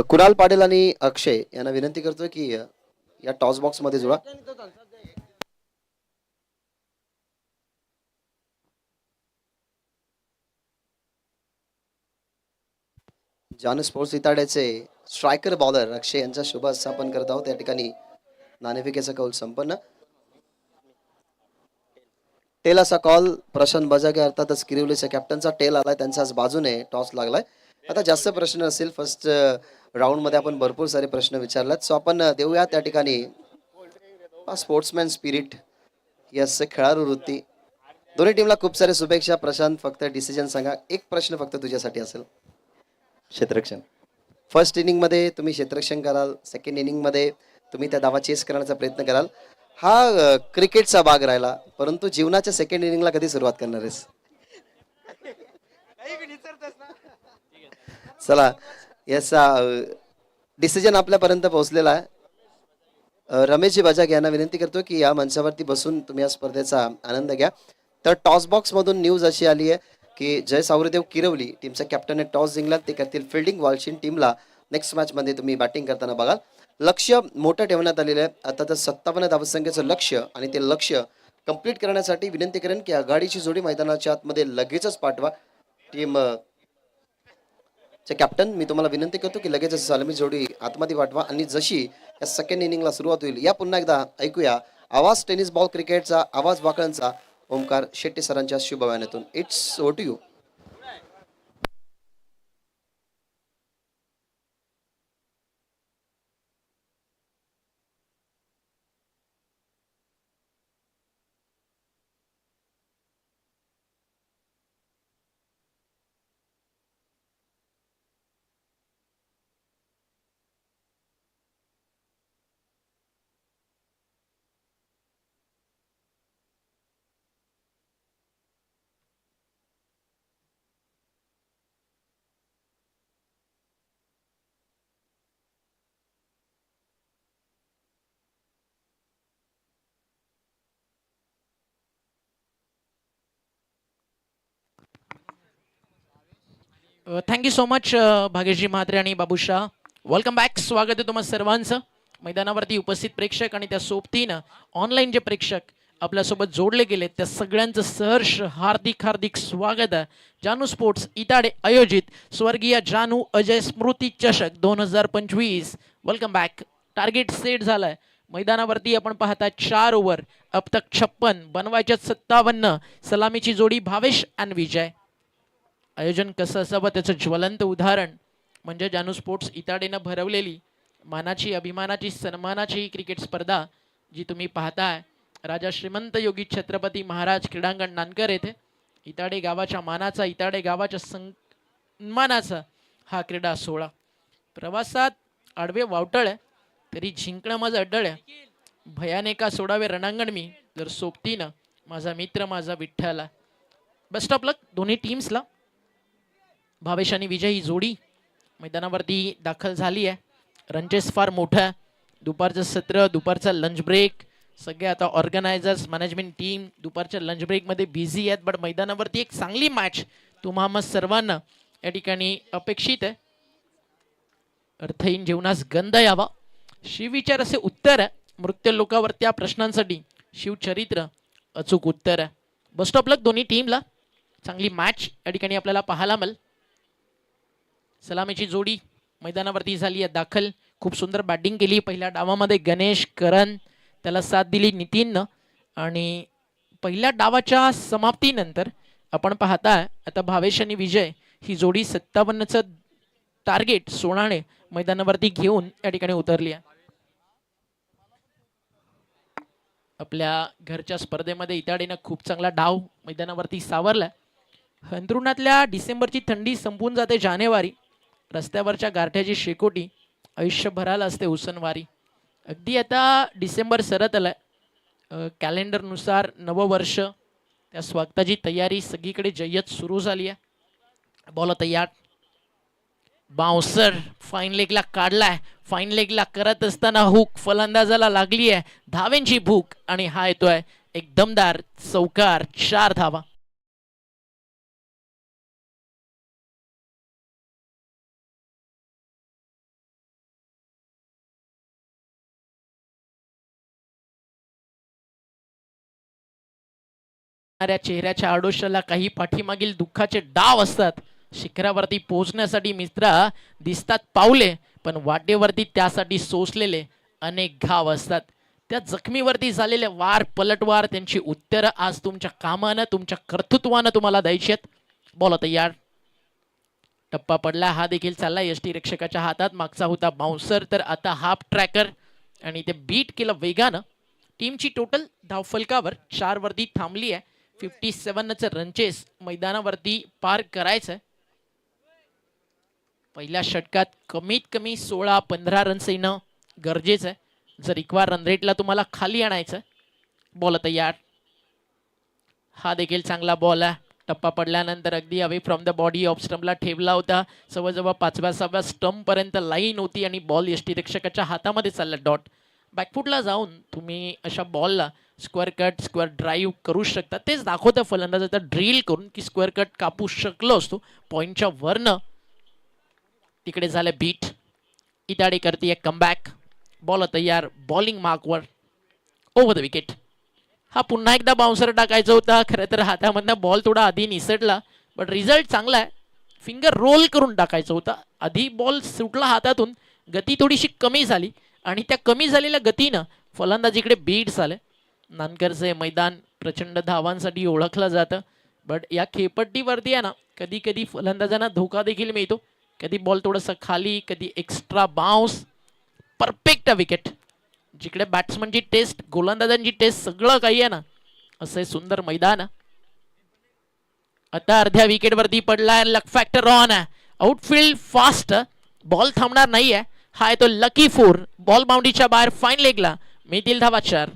कुणाल पाटील आणि अक्षय यांना विनंती करतोय की या टॉस बॉक्स मध्ये जुळा. जानू स्पोर्ट्स इताड्याचे स्ट्रायकर बॉलर अक्षय यांचा शुभ स्थापन करत आहोत. या ठिकाणी नाणेफेकीचा कौल संपन्न. टेल असा कॉल प्रशांत बजागे अर्थातच किरिवलीच्या कॅप्टनचा टेल आलाय. त्यांच्याच बाजूने टॉस लागलाय. आता जास्त प्रश्न असतील. फर्स्ट राऊंड मध्ये आपण भरपूर सारे प्रश्न विचारलेत. सो आपण देऊया त्या ठिकाणी स्पोर्ट्समॅन स्पिरिट यस खेळाडू वृत्ती. दोन्ही टीमला खूप सारे शुभेच्छा. प्रशांत फक्त डिसिजन सांगा. एक प्रश्न फक्त तुझ्यासाठी असेल. क्षेत्ररक्षण फर्स्ट इनिंग मध्ये तुम्ही क्षेत्ररक्षण कराल. सेकंड इनिंग मध्ये तुम्ही त्या धावा चेस करण्याचा प्रयत्न कराल. हा क्रिकेटचा भाग राहिला. परंतु जीवनाच्या सेकंड इनिंगला कधी सुरुवात करणार आहेस. चला याचा डिसिजन आपल्यापर्यंत पोहोचलेला आहे. रमेशजी बजाग यांना विनंती करतो की या मंचावरती बसून तुम्ही या स्पर्धेचा आनंद घ्या. तर टॉस बॉक्स मधून न्यूज अशी आली आहे की जय सावरदेव किरवली टीमच्या कॅप्टनने टॉस जिंकला. ते करतील फिल्डिंग. वालचिन टीमला नेक्स्ट मॅच मध्ये तुम्ही बॅटिंग करताना बघाल. लक्ष मोठं ठेवण्यात आलेलं आहे. आता तर 57 धावसंख्येचं लक्ष्य आणि ते लक्ष्य कंप्लीट करण्यासाठी विनंती करेन की आघाडीची जोडी मैदानाच्या आतमध्ये लगेचच पाठवा. टीम कॅप्टन मी तुम्हाला विनंती करतो की लगेचच सलामी जोडी आतमध्ये पाठवा. आणि जशी या सेकंड इनिंगला सुरुवात होईल या पुन्हा एकदा ऐकूया आवाज टेनिस बॉल क्रिकेटचा आवाज वाकळांचा ओमकार शेट्टी सरांच्या शुभवाण्यातून. It's over to you. Thank you so much भागेशजी म्हात्रे आणि बाबूशाह. Welcome back. स्वागत आहे तुम्हा सर्वांचं. मैदानावरती उपस्थित प्रेक्षक आणि त्या सोबतीनं ऑनलाईन जे प्रेक्षक आपल्यासोबत जोडले गेले त्या सगळ्यांचं सहर्ष हार्दिक हार्दिक स्वागत आहे. जानू स्पोर्ट्स इताडे आयोजित स्वर्गीय जानू अजय स्मृती चषक 2025. Welcome back. टार्गेट सेट झालाय. मैदानावरती आपण पाहता 4 ओव्हर अब तक 56 बनवायच्या 57. सलामीची जोडी भावेश आणि विजय. आयोजन कसं असावं त्याचं ज्वलंत उदाहरण म्हणजे जानू स्पोर्ट्स इताडेनं भरवलेली मानाची अभिमानाची सन्मानाची क्रिकेट स्पर्धा जी तुम्ही पाहताय राजा श्रीमंत योगी छत्रपती महाराज क्रीडांगण नानकर येथे. इताडे गावाच्या मानाचा इताडे गावाच्या सन्मानाचा हा क्रीडा सोहळा. प्रवासात आडवे वावटळ आहे तरी जिंकणं माझं अड्डळ आहे. भयाने का सोडावे रणांगण मी जर सोबतीनं माझा मित्र माझा विठ्ठल. बेस्ट ऑफ लक दोन्ही टीम्सला. भावेश आणि विजय ही जोडी मैदानावरती दाखल झाली आहे. रनचेस फार मोठा आहे. दुपारचं सत्र दुपारचा लंच ब्रेक सगळे आता ऑर्गनायझर्स मॅनेजमेंट टीम दुपारच्या लंच ब्रेकमध्ये बिझी आहेत. बट मैदानावरती एक चांगली मॅच तुम्हा सर्वांना या ठिकाणी अपेक्षित आहे. अर्थहीन जीवनास गंध यावा शिवविचार असे उत्तर आहे. मृत्यू लोकावर त्या प्रश्नांसाठी शिवचरित्र अचूक उत्तर आहे. बेस्ट ऑफ लक दोन्ही टीमला. चांगली मॅच या ठिकाणी आपल्याला पाहायला मिळेल. सलामीची जोडी मैदानावरती झाली आहे दाखल. खूप सुंदर बॅटिंग केली पहिल्या डावामध्ये गणेश करण त्याला साथ दिली नितीननं. आणि पहिल्या डावाच्या समाप्तीनंतर आपण पाहताय आता भावेश आणि विजय ही जोडी 57चं टार्गेट सोनाने मैदानावरती घेऊन या ठिकाणी उतरली आहे. आपल्या घरच्या स्पर्धेमध्ये इताडीनं खूप चांगला डाव मैदानावरती सावरलाय. अंथरुणातल्या डिसेंबरची थंडी संपून जाते जानेवारी. रस्त्यावरच्या गारठ्याची शेकोटी आयुष्यभराला असते उसनवारी. अगदी आता डिसेंबर सरत आलाय. कॅलेंडरनुसार नववर्ष, त्या स्वागताची तयारी सगळीकडे जय्यत सुरू झाली आहे. बॉल तयार, बाउन्सर फाईन लेगला काढलाय. फाईन लेगला करत असताना हुक फलंदाजाला लागली आहे. धावेंची भूक आणि हा येतोय एक दमदार चौकार, 4 धावा. चेहऱ्याच्या आडोशाला काही पाठीमागील दुःखाचे डाव असतात. शिखरावरती पोहोचण्यासाठी मित्रा दिसतात पावले, पण वाटेवरती त्यासाठी सोसलेले अनेक घाव असतात. त्या जखमीवरती झालेले वार पलटवार, त्यांची उत्तरं आज तुमच्या कामानं, तुमच्या कर्तृत्वानं तुम्हाला द्यायची आहेत. बॉल तयार, टप्पा पडला, हा देखील चालला यष्टी रक्षकाच्या हातात. मागचा होता बाउन्सर, तर आता हाफ ट्रॅकर आणि ते बीट केलं वेगानं. टीमची टोटल धावफलकावर 4 वरती थांबली आहे. 57चं रनचेस मैदानावरती पार करायचं आहे. पहिल्या षटकात कमीत कमी 16-15 रन्स येणं गरजेचं आहे जर इक्वा रन रेटला तुम्हाला खाली आणायचं. बॉल तयार, हा देखील चांगला बॉल आहे. टप्पा पडल्यानंतर अगदी away from the body of स्टंपला ठेवला होता. जवळजवळ 5व्या-6व्या स्टंप पर्यंत लाईन होती आणि बॉल यष्टीरक्षकाच्या हातामध्ये चालला. डॉट बॅकफुटला जाऊन तुम्ही अशा बॉलला स्क्वेअर कट, स्क्वेअर ड्राईव्ह करू शकता. तेच दाखवतं फलंदाजाचा ड्रिल करून की स्क्वेअर कट कापू शकलो असतो. पॉईंटच्या वरनं तिकडे झालं बीट. इताडे करते कमबॅक. बॉल तयार, बॉलिंग मार्कवर, ओव्हर द विकेट. हा पुन्हा एकदा बाउन्सर टाकायचा होता. खरं तर हातामधनं बॉल थोडा आधी निसटला, पण रिझल्ट चांगला आहे. फिंगर रोल करून टाकायचा होता. आधी बॉल सुटला हातातून, गती थोडीशी कमी झाली आणि त्या कमी झालेल्या गतीनं फलंदाजीकडे बीट झाले. नानकरचे मैदान प्रचंड धावांसाठी ओळखलं जातं, बट या खेळपट्टीवरती आहे ना कधी कधी फलंदाजांना धोका देखील मिळतो. कधी बॉल थोडंसं खाली, कधी एक्स्ट्रा बाउन्स. Perfect wicket. जिकडे बॅट्समनची टेस्ट, गोलंदाजांची टेस्ट, सगळं काही आहे ना, असं सुंदर मैदान. आता अर्ध्या विकेटवरती पडलाय. लक फॅक्टर ऑन आहे. आउटफील्ड फास्ट, बॉल थांबणार नाहीये. हा येतो लकी 4. बॉल बाउंड्रीच्या बाहेर, फाईन लेगला मिळतील धावा 4.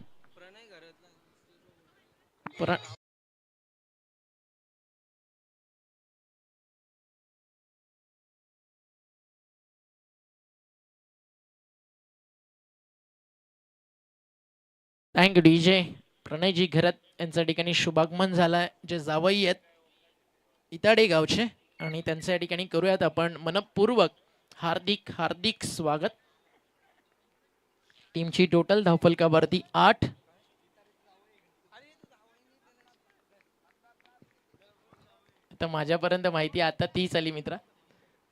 Thank you DJ. प्रणयजी घरात यांच्या ठिकाणी शुभागमन झालाय, जे जावई आहेत इताडे गावचे, आणि त्यांच्या ठिकाणी करूयात आपण मनपूर्वक हार्दिक हार्दिक स्वागत. टीमची टोटल धावफलकावरती 8. आता माझ्यापर्यंत माहिती आता 30 आली मित्रा.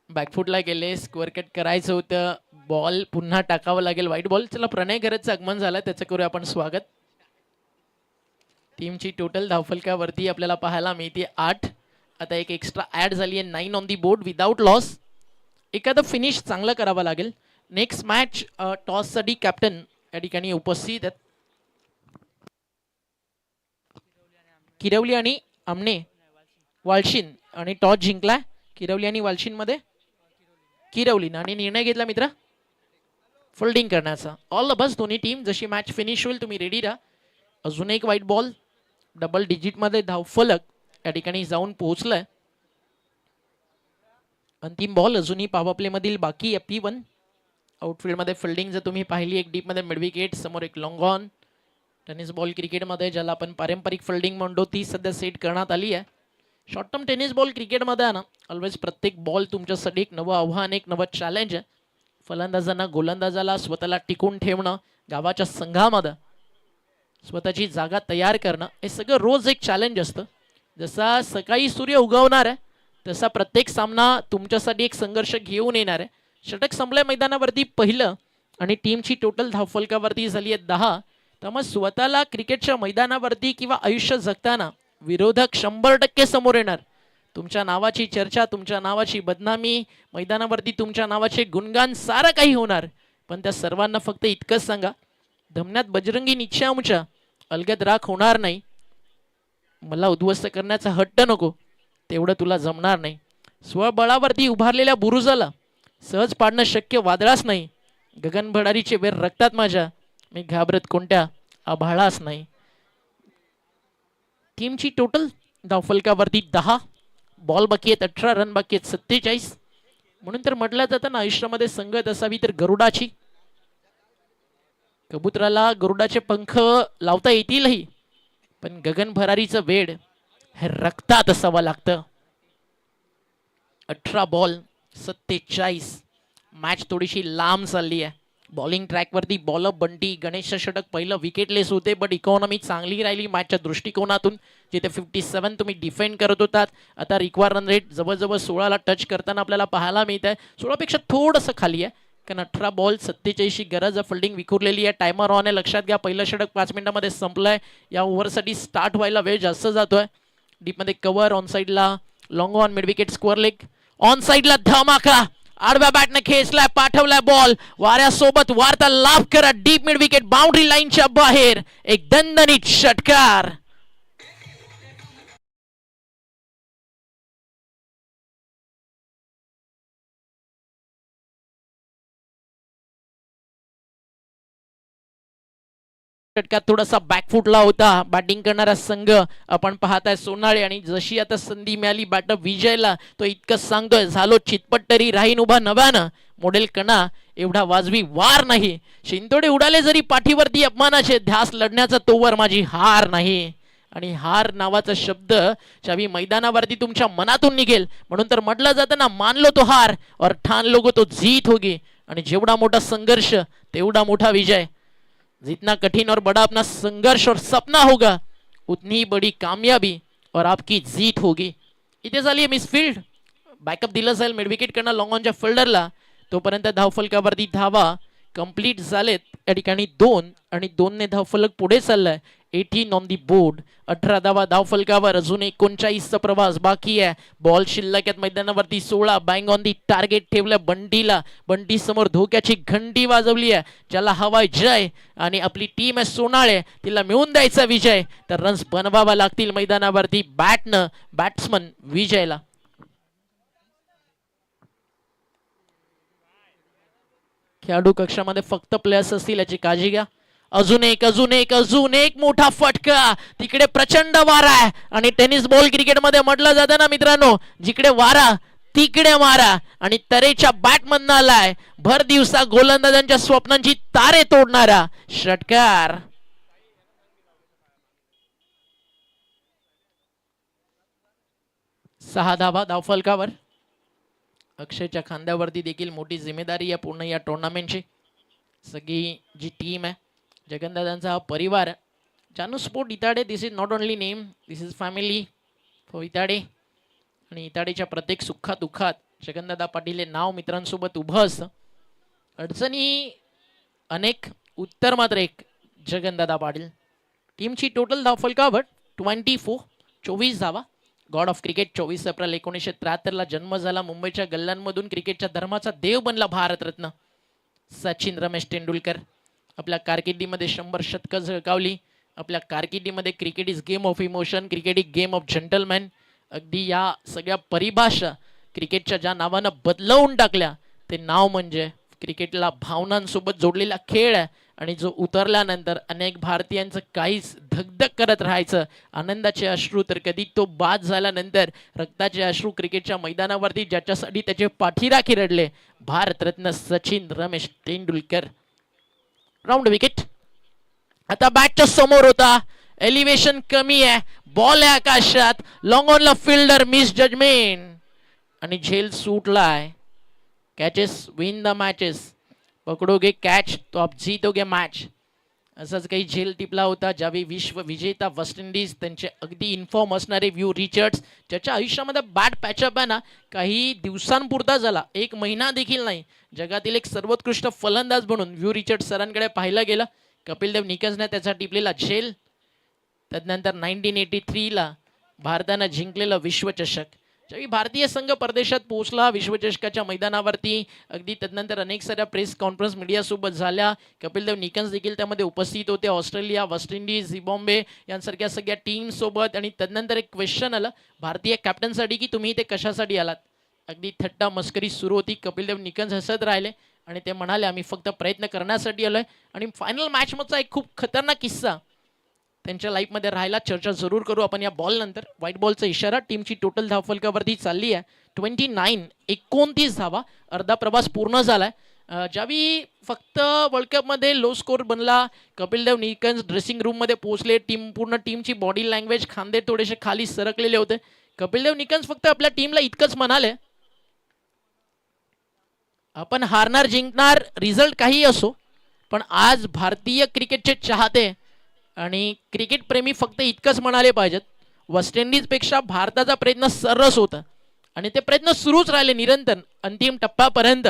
बॅकफुटला गेले, स्क्वेअर कट करायचं होतं, बॉल पुन्हा टाकावं लागेल. White ball. चला, प्रणय घरचं आगमन झालं, त्याचं करूया आपण स्वागत. टीमची टोटल धावफलकावरती आपल्याला पाहायला मिळते 8. आता एक एक्स्ट्रा ॲड झाली आहे, 9 on the board without loss. एखादं फिनिश चांगलं करावं लागेल. नेक्स्ट मॅच टॉससाठी कॅप्टन या ठिकाणी उपस्थित आहेत. किरवली आणि आमने वालशिन, आणि टॉस जिंकलाय किरवली आणि वालशिनमध्ये किरवलीनं, आणि निर्णय घेतला मित्र फिल्डिंग करण्याचा. ऑल द बेस्ट दोन्ही टीम. जशी मॅच फिनिश होईल तुम्ही रेडी राहा. अजून एक व्हाईट बॉल, डबल डिजिटमध्ये धावफलक या ठिकाणी जाऊन पोहोचलाय. अंतिम बॉल अजूनही पॉवर प्लेमधील बाकी आहे. P1. आउटफील्डमध्ये फिल्डिंग जर तुम्ही पाहिली, एक डीपमध्ये मिड विकेट, समोर एक लॉंग ऑन. टेनिस बॉल क्रिकेटमध्ये ज्याला आपण पारंपरिक फिल्डिंग म्हणतो ती सध्या सेट करण्यात आली आहे. शॉर्ट टर्म टेनिस बॉल क्रिकेटमध्ये आहे ना, ऑलवेज प्रत्येक बॉल तुमच्यासाठी एक नवं आव्हान, एक नवं चॅलेंज आहे. फलंदाजांना, गोलंदाजाला स्वतःला टिकून ठेवणं, गावाच्या संघामध्ये स्वतःची जागा तयार करणं, हे सगळं रोज एक चॅलेंज असतं. जसा सकाळी सूर्य उगवणार आहे तसा प्रत्येक सामना तुमच्यासाठी एक संघर्ष घेऊन येणार आहे. षटक संपल्या मैदानावरती पहिलं, आणि टीमची टोटल धावफलकावरती झाली आहे 10. त्यामुळे स्वतःला क्रिकेटच्या मैदानावरती किंवा आयुष्य जगताना विरोधक 100% समोर येणार. तुमच्या नावाची चर्चा, तुमच्या नावाची बदनामी, मैदानावरती तुमच्या नावाचे गुणगान, सारं काही होणार. पण त्या सर्वांना फक्त इतकंच सांगा, धमन्यात बजरंगी निश्चयामुच्या अलगद राख होणार नाही. मला उद्ध्वस्त करण्याचा हट्ट नको, तेवढं तुला जमणार नाही. स्वबळावरती उभारलेल्या बुरुजाला सहज पाडणं शक्य वादळाच नाही. गगन भडारीचे वेर रक्तात माझ्या, मी घाबरत कोणत्या आभाळाच नाही. टीमची टोटल धावफलकावरती 10, बॉल बाकी आहेत 18, रन बाकी आहेत 47. म्हणून तर म्हटलं जातं ना, आयुष्यामध्ये संगत असावी तर गरुडाची. कबुतराला गरुडाचे पंख लावता येतीलही, पण गगन भरारीचं वेड हे रक्तात असावं लागतं. 18 बॉल 47. मॅच थोडीशी लांब चालली आहे. बॉलिंग ट्रॅकवरती बॉलर बंटी गणेश षटक पहिलं विकेटलेस होते, बट इकॉनॉमी चांगली राहिली मॅचच्या दृष्टिकोनातून. जिथे 57 तुम्ही डिफेंड करत होतात, आता रिक्वायर रन रेट जवळजवळ 16ला टच करताना आपल्याला पाहायला मिळत आहे. 16पेक्षा थोडंसं खाली आहे, कारण 18 बॉल 47ची गरज आहे. फिल्डिंग विखुरलेली आहे. टायमर ऑन आहे, लक्षात घ्या. पहिलं षटक 5 मिनिटांमध्ये संपलंय. या ओव्हरसाठी स्टार्ट व्हायला वेळ जास्त जातोय. डीपमध्ये कव्हर, ऑन साईडला long on, mid wicket square leg, on साईडला धमाका, आडव्या बॅटने खेचलाय, पाठवलाय बॉल वाऱ्यासोबत, वारता लाभ करा डीप मिड विकेट बाउंड्री लाईनच्या बाहेर. एक दणदणीत षटकार. षटकात थोडासा बॅकफुटला होता बॅटिंग करणारा संघ आपण पाहताय सोनाळे. आणि जशी आता संधी मिळाली बॅटर विजयला, तो इतकं सांगतोय, झालो चितपट तरी राहीन उभा नव्यानं. मॉडेल कणा एवढा वाजवी वार नाही. शिंतोडे उडाले जरी पाठीवरती अपमानाचे, ध्यास लढण्याचा तोवर माझी हार नाही. आणि हार नावाचा शब्द ज्यावेळी मैदानावरती तुमच्या मनातून निघेल, म्हणून तर म्हटलं जातं ना, मान लो तो हार और ठान लोगो तो जीत होगी. आणि जेवढा मोठा संघर्ष तेवढा मोठा विजय. जितना कठिन और बड़ा अपना संघर्ष और सपना होगा, उतनी ही बड़ी कामयाबी और आपकी जीत होगी. इथे झाली मिसफील्ड. बॅकअप दिलं जाईल मिड विकेट करणं लॉंग ऑनच्या फिल्डरला. तोपर्यंत धावफलकावरती धावा कंप्लीट झालेत. या ठिकाणी 2 आणि 2 ने धावफलक पुढे चाललाय. 18 ऑन दी बोर्ड. 18 धावा धावफलकावर. अजून 39चा प्रवास बाकी आहे. बॉल शिल्लक आहेत मैदानावरती 16. बँग ऑन दी टार्गेट ठेवलं बंटीला. बंटी समोर धोक्याची घंटी वाजवली आहे. ज्याला हवाय जय, आणि आपली टीम आहे सोनाळे, तिला मिळून द्यायचा विजय. तर रन्स बनवावा लागतील मैदानावरती बॅटनं बॅट्समन विजयला. खेळाडू कक्षामध्ये फक्त प्लेयर्स असतील याची काळजी घ्या. अजून एक मोठा फटका. तिकडे प्रचंड वारा आहे. आणि टेनिस बॉल क्रिकेटमध्ये म्हटलं जातं ना मित्रांनो, जिकडे वारा तिकडे मारा. आणि तरेच्या बॅटमधनं आलाय भर दिवसा गोलंदाजांच्या स्वप्नांची तारे तोडणारा षटकार. सहा धावा धावफलकावर. अक्षयच्या खांद्यावरती देखील मोठी जिम्मेदारी आहे पूर्ण या टुर्नामेंटची. सगळी जी टीम आहे, जगनदादांचा हा परिवार, Janu sport Itade, this is not only name, this is family for Itade. आणि इताडेच्या प्रत्येक सुखात दुःखात जगनदादा पाटील हे नाव मित्रांसोबत उभं असतं. अडचणी अनेक, उत्तर मात्र एक, जगनदादा पाटील. टीमची टोटल धावफलकावर 24, 24 धावा. गॉड ऑफ क्रिकेट 24 एप्रिल 1973 जन्म झाला. मुंबईच्या गल्ल्यांमधून क्रिकेटच्या धर्माचा देव बनला भारतरत्न सचिन रमेश तेंडुलकर. आपल्या कारकिर्दीमध्ये 100 शतकं झळकावली. आपल्या कारकिर्दीमध्ये cricket is game of emotion, cricket is game of gentleman. अगदी या सगळ्या परिभाषा क्रिकेटच्या ज्या नावानं बदलवून टाकल्या, ते नाव म्हणजे क्रिकेटला भावनांसोबत जोडलेला खेळ आहे. आणि जो उतरल्यानंतर अनेक भारतीयांचं काहीच धगधग करत राहायचं. आनंदाचे अश्रू तर कधी तो बाद झाल्यानंतर रक्ताचे अश्रू क्रिकेटच्या मैदानावरती ज्याच्यासाठी त्याचे पाठीराखी रडले, भारतरत्न सचिन रमेश तेंडुलकर. Round wicket. आता बॅटच्या समोर होता, एलिव्हेशन कमी आहे, बॉल आहे आकाशात, लॉंग ऑनला फिल्डर मिस जजमेंट आणि झेल सुटलाय. Catches win the matches. पकडोगे कॅच तो आप जीतोगे मॅच. असाच काही झेल टिपला होता ज्यावेळी विश्व विजेता वेस्ट इंडिज, त्यांचे अगदी इन्फॉर्म असणारे व्यू रिचर्ड्स, ज्याच्या आयुष्यामध्ये बॅट पॅचअप आहे ना काही दिवसांपुरता झाला, 1 महिना देखील नाही. जगातील एक सर्वोत्कृष्ट फलंदाज म्हणून व्यू रिचर्ड्स सरांकडे पाहिलं गेलं. कपिल देव निकजने त्याचा टिपलेला झेल. त्यानंतर 1983ला भारतानं जिंकलेलं विश्वचषक. ज्यावेळी भारतीय संघ परदेशात पोहोचला विश्वचषकाच्या मैदानावरती, अगदी त्यानंतर अनेक साऱ्या प्रेस कॉन्फरन्स मीडियासोबत झाल्या. कपिल देव निकन्स देखील त्यामध्ये उपस्थित होते. ऑस्ट्रेलिया, वेस्ट इंडिज, झिम्बाब्वे यांसारख्या सगळ्या टीमसोबत. आणि त्यानंतर एक क्वेश्चन आलं भारतीय कॅप्टनसाठी की तुम्ही इथे कशासाठी आलात. अगदी थट्टा मस्करी सुरू होती. कपिल देव निकन्स हसत राहिले आणि ते म्हणाले आम्ही फक्त प्रयत्न करण्यासाठी आलोय. आणि फायनल मॅचमधचा एक खूप खतरनाक किस्सा त्यांच्या लाईफमध्ये राहायला, चर्चा जरूर करू आपण या बॉल नंतर. व्हाईट बॉलचा इशारा, टीमची टोटल धावफलकावरती चालली आहे 29 धावा, अर्धा प्रवास पूर्ण झालाय. ज्यावेळी फक्त वर्ल्ड कपमध्ये लो स्कोर बनला, कपिल देव निकन्स ड्रेसिंग रूममध्ये पोहोचले, पूर्ण टीमची बॉडी लँग्वेज, खांदे थोडेसे खाली सरकलेले होते. कपिल देव निकन्स फक्त आपल्या टीमला इतकंच म्हणाले, आपण हारणार जिंकणार रिझल्ट काही असो, पण आज भारतीय क्रिकेटचे चाहते आणि क्रिकेट प्रेमी फक्त इतकंच म्हणाले पाहिजेत, वेस्ट इंडिजपेक्षा भारताचा प्रयत्न सरस होता आणि ते प्रयत्न सुरूच राहिले निरंतर अंतिम टप्प्यापर्यंत.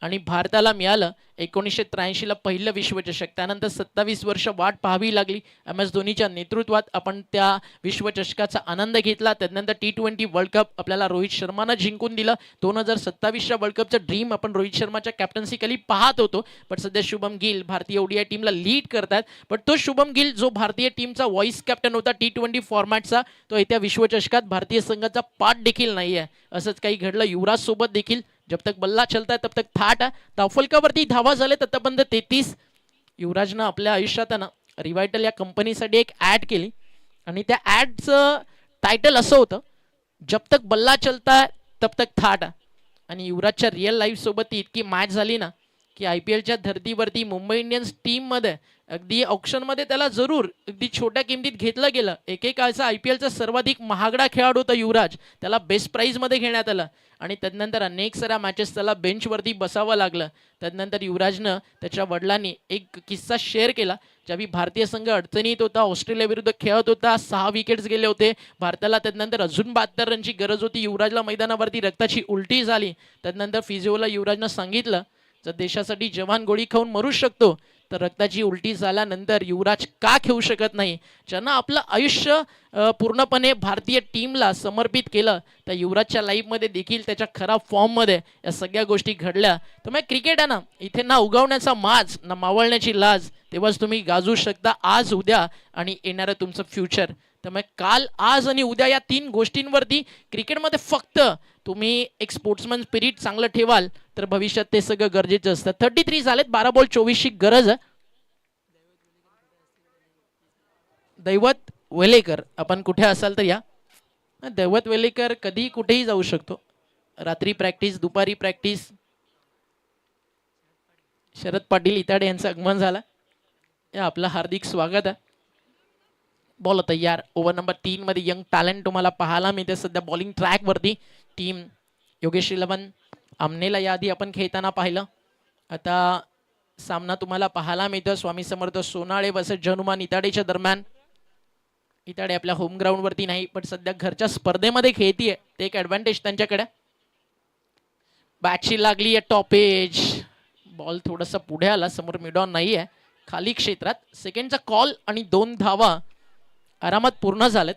आणि भारताला मिळालं 1983ला पहिलं विश्वचषक. त्यानंतर 27 वर्ष वाट पाहावी लागली. MS धोनीच्या नेतृत्वात आपण त्या विश्वचषकाचा आनंद घेतला. त्यानंतर T20 वर्ल्ड कप आपल्याला रोहित शर्मानं जिंकून दिलं. 2027च्या वर्ल्ड कपचं ड्रीम आपण रोहित शर्माच्या कॅप्टन्सीखाली पाहत होतो. पण सध्या शुभम गिल भारतीय ODI टीमला लीड करतात. पण तो शुभम गिल जो भारतीय टीमचा व्हाईस कॅप्टन होता T20 फॉर्मॅटचा, तो येत्या विश्वचषकात भारतीय संघाचा पार्ट देखील नाही आहे. असंच काही घडलं युवराज सोबत देखील. जब तक बल्ला चलता है तब तक थाट आहे. धावफलकावरती धावा झाले आतापर्यंत 33. युवराजनं आपल्या आयुष्यात ना रिवायटल या कंपनीसाठी एक ॲड केली आणि त्या ॲडचं टायटल असं होतं, जब तक बल्ला चलता है तब तक थाट आहे. आणि युवराजच्या रिअल लाईफ सोबत ती इतकी मॅच झाली ना की IPLच्या धर्तीवरती मुंबई इंडियन्स टीममध्ये अगदी ऑप्शनमध्ये त्याला जरूर अगदी छोट्या किमतीत घेतलं गेलं. एकेकाळचा IPLचा सर्वाधिक महागडा खेळाडू होता युवराज, त्याला बेस्ट प्राईजमध्ये घेण्यात आलं आणि त्यानंतर अनेक साऱ्या मॅचेस त्याला बेंचवरती बसावं लागलं. त्यानंतर युवराजनं त्याच्या वडिलांनी एक किस्सा शेअर केला, ज्यावेळी भारतीय संघ अडचणीत होता, ऑस्ट्रेलिया विरुद्ध खेळत होता, 6 विकेट्स गेले होते भारताला. त्यानंतर अजून 72 रनची गरज होती. युवराजला मैदानावरती रक्ताची उलटी झाली. त्यानंतर फिजिओला युवराजनं सांगितलं, जर देशासाठी जवान गोळी खाऊन मरू शकतो तर रक्ताची उलटी झाल्यानंतर युवराज का खेळू शकत नाही. ज्यांना आपलं आयुष्य पूर्णपणे भारतीय टीमला समर्पित केलं, त्या युवराजच्या लाईफमध्ये देखील त्याच्या खराब फॉर्ममध्ये या सगळ्या गोष्टी घडल्या. तर मग क्रिकेट आहे ना, इथे ना उगवण्याचा माज ना मावळण्याची लाज, तेव्हाच तुम्ही गाजू शकता आज उद्या आणि येणारं तुमचं फ्युचर. त्यामुळे काल आज आणि उद्या या 3 गोष्टींवरती क्रिकेटमध्ये फक्त तुम्ही एक स्पोर्ट्समन स्पिरिट चांगलं ठेवाल तर भविष्यात ते सगळं गरजेचं असतं. 33 झालेत, 12 बॉल 24ची गरज आहे. दैवत वेलेकर, आपण कुठे असाल तर या. दैवत वेलेकर कधी कुठेही जाऊ शकतो. रात्री प्रॅक्टिस, दुपारी प्रॅक्टिस. शरद पाटील इताडे यांचं आगमन झालं, या आपलं हार्दिक स्वागत आहे. बॉल तयार. ओव्हर नंबर 3 मध्ये यंग टॅलेंट तुम्हाला पाहायला मिळते सध्या बॉलिंग ट्रॅकवरती. टीम योगेश 11 आमनेला याआधी आपण खेळताना पाहिलं. आता सामना तुम्हाला पाहायला मिळतो स्वामी समर्थ सोनाळे वर्सेस जनुमान इताडेच्या दरम्यान. इताडे आपल्या होम ग्राउंडवरती नाही, पण सध्या घरच्या स्पर्धेमध्ये खेळतीये, ते एक ॲडव्हान्टेज त्यांच्याकडे. बॅटची लागली आहे टॉप एज. बॉल थोडासा पुढे आला, समोर मिडॉन नाही आहे, खाली क्षेत्रात. सेकंडचा कॉल आणि 2 धावा आरामात पूर्ण झालेत.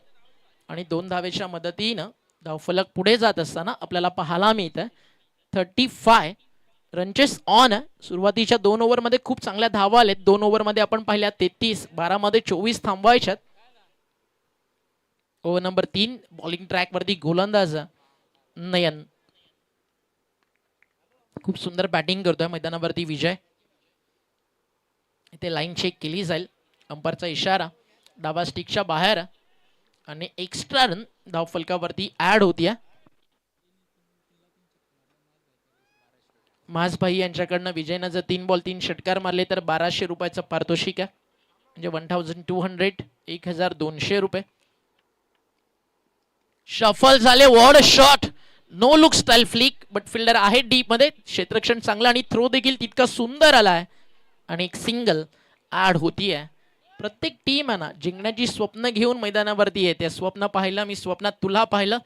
आणि 2 धावेच्या मदतीनं धावफलक पुढे जात असताना आपल्याला पाहायला मिळतं 35 रनचेस ऑन आहे. सुरुवातीच्या 2 ओव्हरमध्ये खूप चांगल्या धावा आलेत. 2 ओव्हरमध्ये आपण पाहिल्या 33, 12 मध्ये 24 थांबवायच्यात. ओव्हर नंबर 3 बॉलिंग ट्रॅकवरती गोलंदाज नयन खूप सुंदर बॅटिंग करतोय मैदानावरती. विजय इथे लाईन चेक केली जाईल, अंपायरचा इशारा. डावा स्टिकच्या बाहेर आणि एक्स्ट्रा रन धावफलकावरती ऍड होतीये. माझभाई यांच्याकडनं विजयनं जर 3 बॉल 3 षटकार मारले तर 1200 रुपयाचं पारितोषिक आहे, म्हणजे 1200 1200 रुपये. शफल झाले. What a shot. No look style flick, but fielder आहे डीप मध्ये. क्षेत्ररक्षण चांगलं आणि थ्रो देखील तितका सुंदर आलाय आणि एक सिंगल ऍड होतीये. प्रत्येक टीम आहे ना जिंकण्याची स्वप्न घेऊन मैदानावरती येते. स्वप्न पाहिलं मी, स्वप्नात तुला पाहिलं,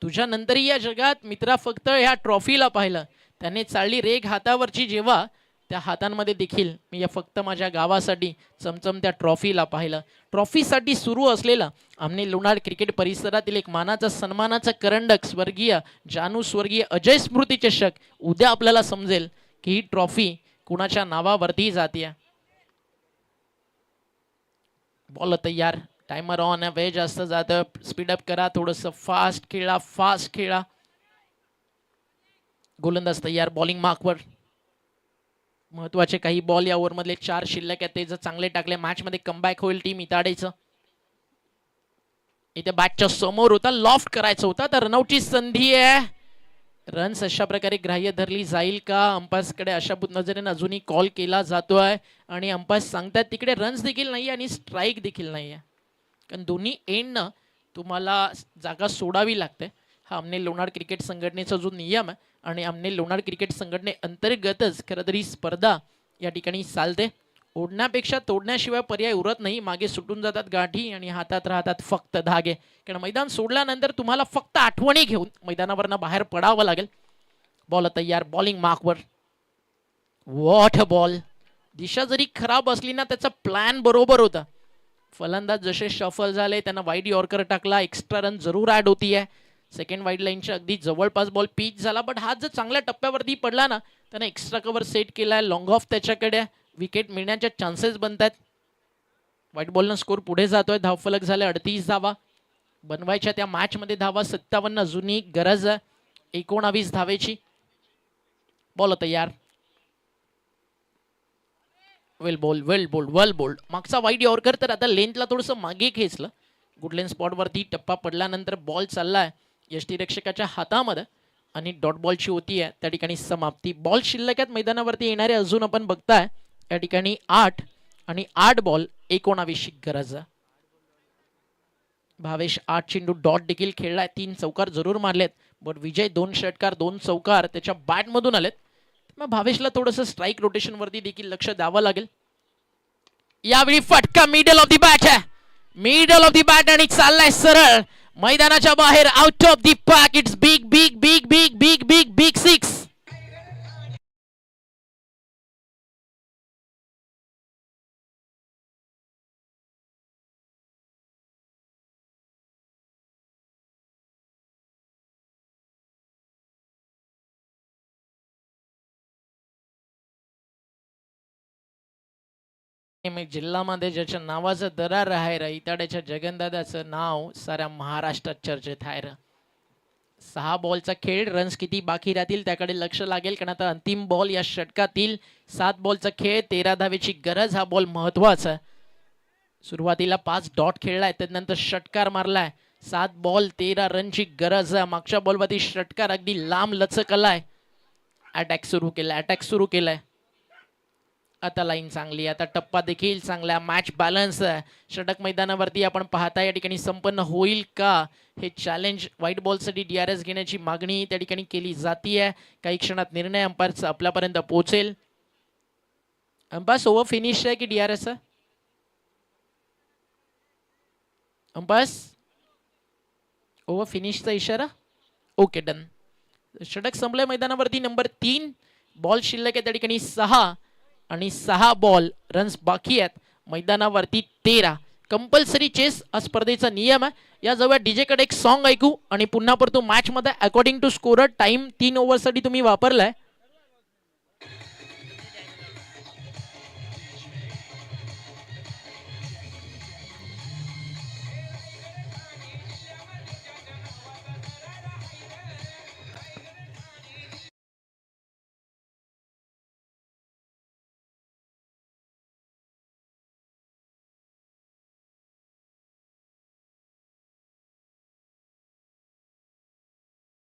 तुझ्या नंतरही या जगात मित्रा फक्त ह्या ट्रॉफीला पाहिलं. त्याने चालली रेग हातावरची, जेव्हा त्या हातांमध्ये देखील मी या फक्त माझ्या गावासाठी चमचमत्या ट्रॉफीला पाहिलं. ट्रॉफीसाठी सुरू असलेला आमने लोणार क्रिकेट परिसरातील एक मानाचा सन्मानाचा करंडक स्वर्गीय जानू स्वर्गीय अजय स्मृती चषक. उद्या आपल्याला समजेल की ही ट्रॉफी कुणाच्या नावावरती जाते. बॉल तयार. टाइमर ऑन आहे, वेळ जास्त जातं, स्पीडअप करा, थोडंसं फास्ट खेळा, फास्ट खेळा. गोलंदाज तयार बॉलिंग मार्कवर. महत्वाचे काही बॉल या ओव्हरमधले 4 शिल्लक आहेत, ते जर चांगले टाकले मॅचमध्ये कमबॅक होईल टीम इताडेचं. इथे बॅटच्या समोर होता, लॉफ्ट करायचं होता, तर रनआउटची संधी आहे. रन्स अशा प्रकारे ग्राह्य धरली जाईल का? अंपायर्सकडे अशा नजरेने अजूनही कॉल केला जातोय आणि अंपायर्स सांगतात तिकडे रन्स देखील नाही आणि स्ट्राईक देखील नाही आहे, कारण दोन्ही एंडनं तुम्हाला जागा सोडावी लागते. हा आमने लोणार क्रिकेट संघटनेचा जो नियम आहे आणि आमने लोणार क्रिकेट संघटने अंतर्गतच खरं तर ही स्पर्धा या ठिकाणी चालते. ओढण्यापेक्षा तोडण्याशिवाय पर्याय उरत नाही. मागे सुटून जातात गाठी आणि हातात राहतात फक्त धागे, कारण मैदान सोडल्यानंतर तुम्हाला फक्त आठवणी घेऊन मैदानावरनं बाहेर पडावं लागेल. बॉल तयार, बॉलिंग मार्कवर. What a ball. दिशा जरी खराब असली ना, त्याचा प्लॅन बरोबर होता. फलंदाज जसे शफल झाले, त्यांना वाईड यॉर्कर टाकला, एक्स्ट्रा रन जरूर ऍड होती आहे. सेकंड वाईड लाईनच्या अगदी जवळपास बॉल पिच झाला, बट हा जर चांगल्या टप्प्यावरती पडला ना, त्यानं एक्स्ट्रा कव्हर सेट केलाय. लॉंग ऑफ त्याच्याकडे, विकेट मिळण्याचे चान्सेस बनतात. व्हाईट बॉलनं स्कोर पुढे जातोय. धावफलक झाले 38 धावा. बनवायच्या त्या मॅचमध्ये धावा 57, अजूनही गरज आहे 19 धावेची. बॉल तयार. वेल बोल्ड, वेल बोल्ड, वेल बोल्ड. मागचा वाईड यॉर्कर, तर आता लेंथला थोडंसं मागे खेचलं. गुडलेन स्पॉटवरती टप्पा पडल्यानंतर बॉल चाललाय यष्टीरक्षकाच्या हातामध्ये आणि डॉट बॉलची होती आहे त्या ठिकाणी समाप्ती. बॉल शिल्लक आहेत मैदानावरती येणारे अजून आपण बघताय या ठिकाणी 8 आणि 8 बॉल 19 गरज आहे. भावेश 8 चेंडू डॉट देखील खेळलाय, 3 चौकार जरूर मारलेत, बट विजय 2 षटकार 2 चौकार त्याच्या बॅटमधून आलेत. मग भावेशला थोडंसं स्ट्राईक रोटेशन वरती देखील लक्ष द्यावं लागेल. यावेळी फटका मिडल ऑफ दी बॅट आहे, मिडल ऑफ दी बॅट आणि चाललाय सरळ मैदानाच्या बाहेर, out of the pack. It's big big big big big big big 6. जिल्ह्यामध्ये ज्याच्या नावाचं दरार आहे र, इताड्याच्या जगनदादाचं नाव साऱ्या महाराष्ट्रात चर्चेत आहे र. 6 बॉलचा खेळ, रन्स किती बाकी राहतील त्याकडे लक्ष लागेल, कारण आता अंतिम बॉल या षटकातील. 7 बॉलचा खेळ, 13 धावेची गरज. हा बॉल महत्वाचा. सुरुवातीला 5 डॉट खेळलाय, त्यानंतर षटकार मारलाय. 7 बॉल 13 रनची गरज आहे. मागच्या बॉलवरती षटकार अगदी लांब लचकलाय. अटॅक सुरू केलाय, अटॅक सुरू केलाय. आता लाईन चांगली, आता टप्पा देखील चांगला, मॅच बॅलन्स आहे. षटक मैदानावरती आपण पाहता या ठिकाणी संपन्न होईल का हे चॅलेंज. व्हाईट बॉलसाठी DRS घेण्याची मागणी त्या ठिकाणी केली जातीये. काही क्षणात निर्णय अंपायरचा आपल्यापर्यंत पोहोचेल. अंपायर्स ओव्हर फिनिश आहे की DRS आहे? अंपायर्स ओव्हर फिनिशचा इशारा. Okay, done. षटक संपलंय मैदानावरती. नंबर 3 बॉल शिल्लक आहे त्या ठिकाणी 6 आणि 6 बॉल, रन्स बाकी आहेत मैदानावरती 13. कंपल्सरी चेस हा स्पर्धेचा नियम आहे. या जवळ डीजे कडे एक सॉन्ग ऐकू आणि पुन्हा परतू मॅच मध्ये. अकॉर्डिंग टू स्कोरर टाइम 3 ओव्हरसाठी तुम्ही वापरलाय.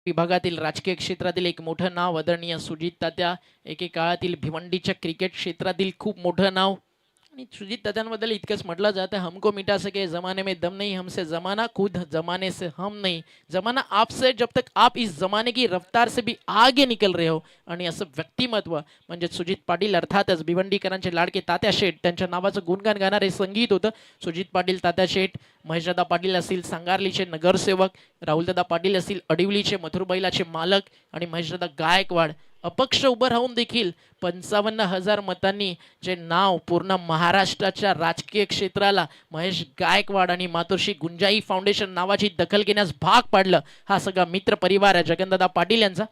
विभागातील राजकीय क्षेत्रातील एक मोठं नाव आदरणीय सुजित तात्या, एकेकाळातील भिवंडीच्या क्रिकेट क्षेत्रातील खूप मोठं नाव. आणि सुजित तात्यांबद्दल इतकंच म्हटलं जातं, हमको मिटा सके जमाने में दम नहीं, हमसे जमाना खुद जमाने से हम नहीं. जमाना आपसे, जब तक आप इस जमाने की रफ्तार से भी आगे निकल रहे हो. आणि असं व्यक्तिमत्व म्हणजे सुजित पाटील, अर्थातच भिवंडीकरांचे लाडके तात्या शेठ, त्यांच्या नावाचं गुणगान गाणारे संगीत होतं. सुजित पाटील, तात्या शेठ, महेशदादा पाटील असतील सांगारलीचे नगरसेवक, राहुलदादा पाटील असतील अडिवलीचे मथुरबैलाचे मालक, आणि महेशदादा गायकवाड अपक्ष उभं राहून देखील 55,000 मतांनी जे नाव पूर्ण महाराष्ट्राच्या राजकीय क्षेत्राला महेश गायकवाड आणि मातोश्री गुंजाई फाउंडेशन नावाची दखल घेण्यास भाग पाडलं. हा सगळा मित्र परिवार आहे जगनदादा पाटील यांचा.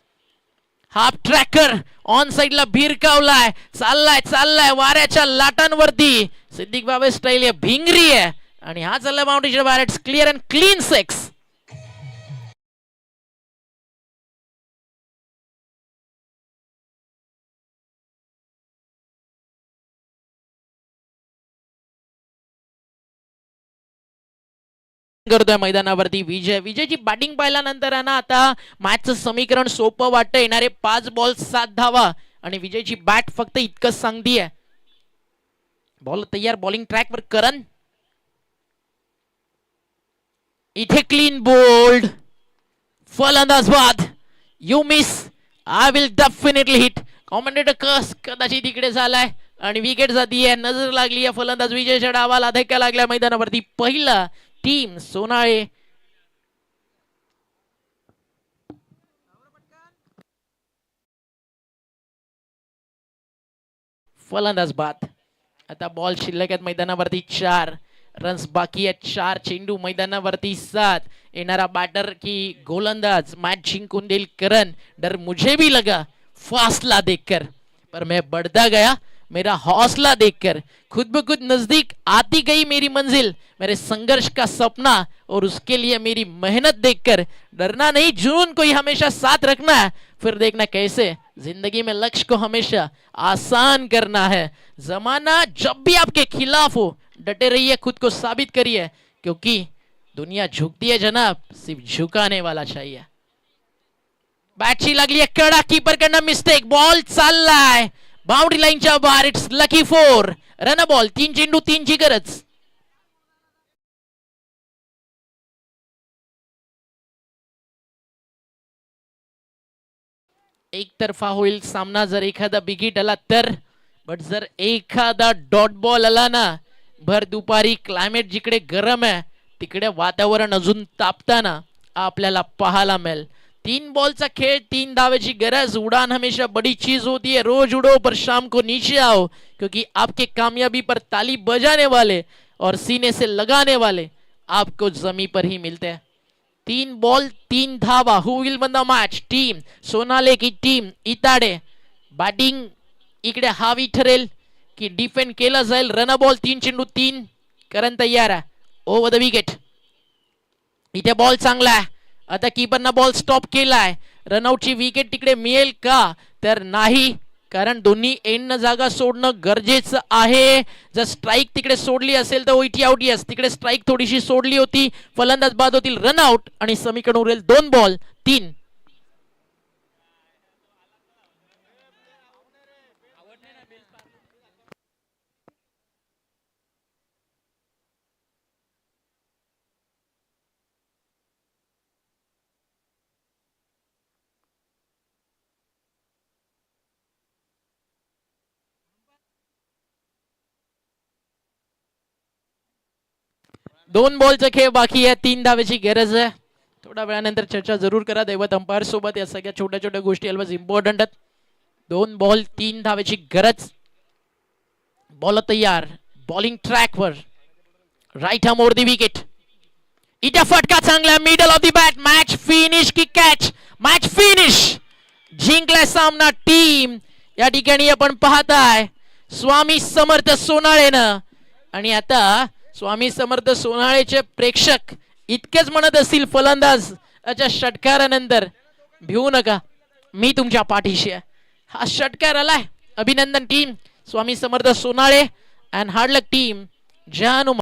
हाफ ट्रॅकर ऑन साइडला भिरकावलाय, चाललाय चाललाय वाऱ्याच्या लाटांवरती. सिद्दीक बाबे स्टाईल भिंगरी आहे आणि हा चालला बाउंड्रीच्या बाहेर. It's clear and clean 6. करतोय मैदानावरती विजय. विजयची बॅटिंग पाहिल्यानंतर आहे ना आता मॅचचं समीकरण सोपं वाटतं. येणारे 5 बॉल 7 धावा आणि विजयची बॅट फक्त इतकंच सांगतीये. बॉल तयार, बॉलिंग ट्रॅकवर करण. इथे क्लीन बोल्ड, फलंदाज बाद. You miss, I will definitely hit. Commentator कस कदाचित इकडे झालाय आणि विकेट जातीये. नजर लागली आहे फलंदाज विजयच्या डावाला. धक्का लागला मैदानावरती. पहिला टीम सोनाळे. फलंदाज बाद. आता बॉल शिल्लक आहेत मैदानावरती 4 रन्स बाकी आहेत. 4 चेंडू मैदानावरती 7. येणारा बॅटर की गोलंदाज मॅच जिंकून देईल करण. डर मुझे भी लगा फासला देखकर, पर मैं बढ़ता गया मेरा हौसला देखकर. खुद ब खुद नजदीक आती गई मेरी मंजिल, मेरे संघर्ष का सपना और उसके लिए मेरी मेहनत देखकर. डरना नहीं, जुनून को ही हमेशा साथ रखना है, फिर देखना कैसे जिंदगी में लक्ष्य को हमेशा आसान करना है. जमाना जब भी आपके खिलाफ हो, डटे रहिए, खुद को साबित करिए, क्योंकि दुनिया झुकती है जनाब, सिर्फ झुकाने वाला चाहिए. बॅटची लागली आहे कडा. कीपर कडनं मिस्टेक. बॉल चाललाय बाउंड्री लाईनच्या बाहेर. It's lucky 4 run ball. 3 चेंडू 3 ची गरज. एकतर्फा होईल सामना जर एखादा बिगिट आला तर. बट जर एखादा डॉट बॉल आला ना, भर दुपारी क्लायमेट जिकडे गरम आहे तिकडे वातावरण अजून तापताना आपल्याला पाहायला मिळेल. 3 बॉलचा खेळ, 3 धावेची गरज. उड़ान हमेशा बड़ी चीज होती है. रोज उड़ो पर शाम को नीचे आओ, क्योंकि आपके कामयाबी पर ताली बजाने वाले और सीने से लगाने वाले आपको जमी पर ही मिलते हैं. 3 बॉल 3 धावा. Who will win the match? Team Sonale की टीम इताडे? बॅटिंग इकडे हावी ठरेल की डिफेंड केलं जाईल. रन बॉल 3 चेंडू 3. करण तयार आहे. Over the wicket. इथे बॉल चांगला आहे. आता कीपरनं बॉल स्टॉप केलाय. रनआउटची विकेट तिकडे मिळेल का? तर नाही, कारण दोन्ही एंडनं जागा सोडणं गरजेचं आहे. जर स्ट्राईक तिकडे सोडली असेल तर ओईटी आउट. येस, तिकडे स्ट्राईक थोडीशी सोडली होती. फलंदाज बाद होतील. रनआउट आणि समीकरण उरेल 2 बॉल 3. दोन बॉलचा खेळ बाकी आहे. 3 धावेची गरज आहे. थोड्या वेळानंतर चर्चा जरूर करा दैवत अंपायर सोबत. या सगळ्या छोट्या छोट्या गोष्टी अलवाज इम्पॉर्टंट आहेत. 2 बॉल 3 धावेची गरज. बॉल तयार, बॉलिंग ट्रॅकवर. Right arm over the wicket. इथे फटका चांगला. Middle of the bat. Match finish की कॅच? Match finish. जिंकलाय सामना टीम. या ठिकाणी आपण पाहताय स्वामी समर्थ सोनाळेनं. आणि आता स्वामी समर्थ सोनाळेचे प्रेक्षक इतकेच म्हणत असतील फलंदाजाच्या षटकारानंतर, भिवू नका, मी तुमच्या पाठीशी आहे. हा षटकार आलाय. अभिनंदन team Swami Samarth Sonale and hard luck team Jai Hanuman.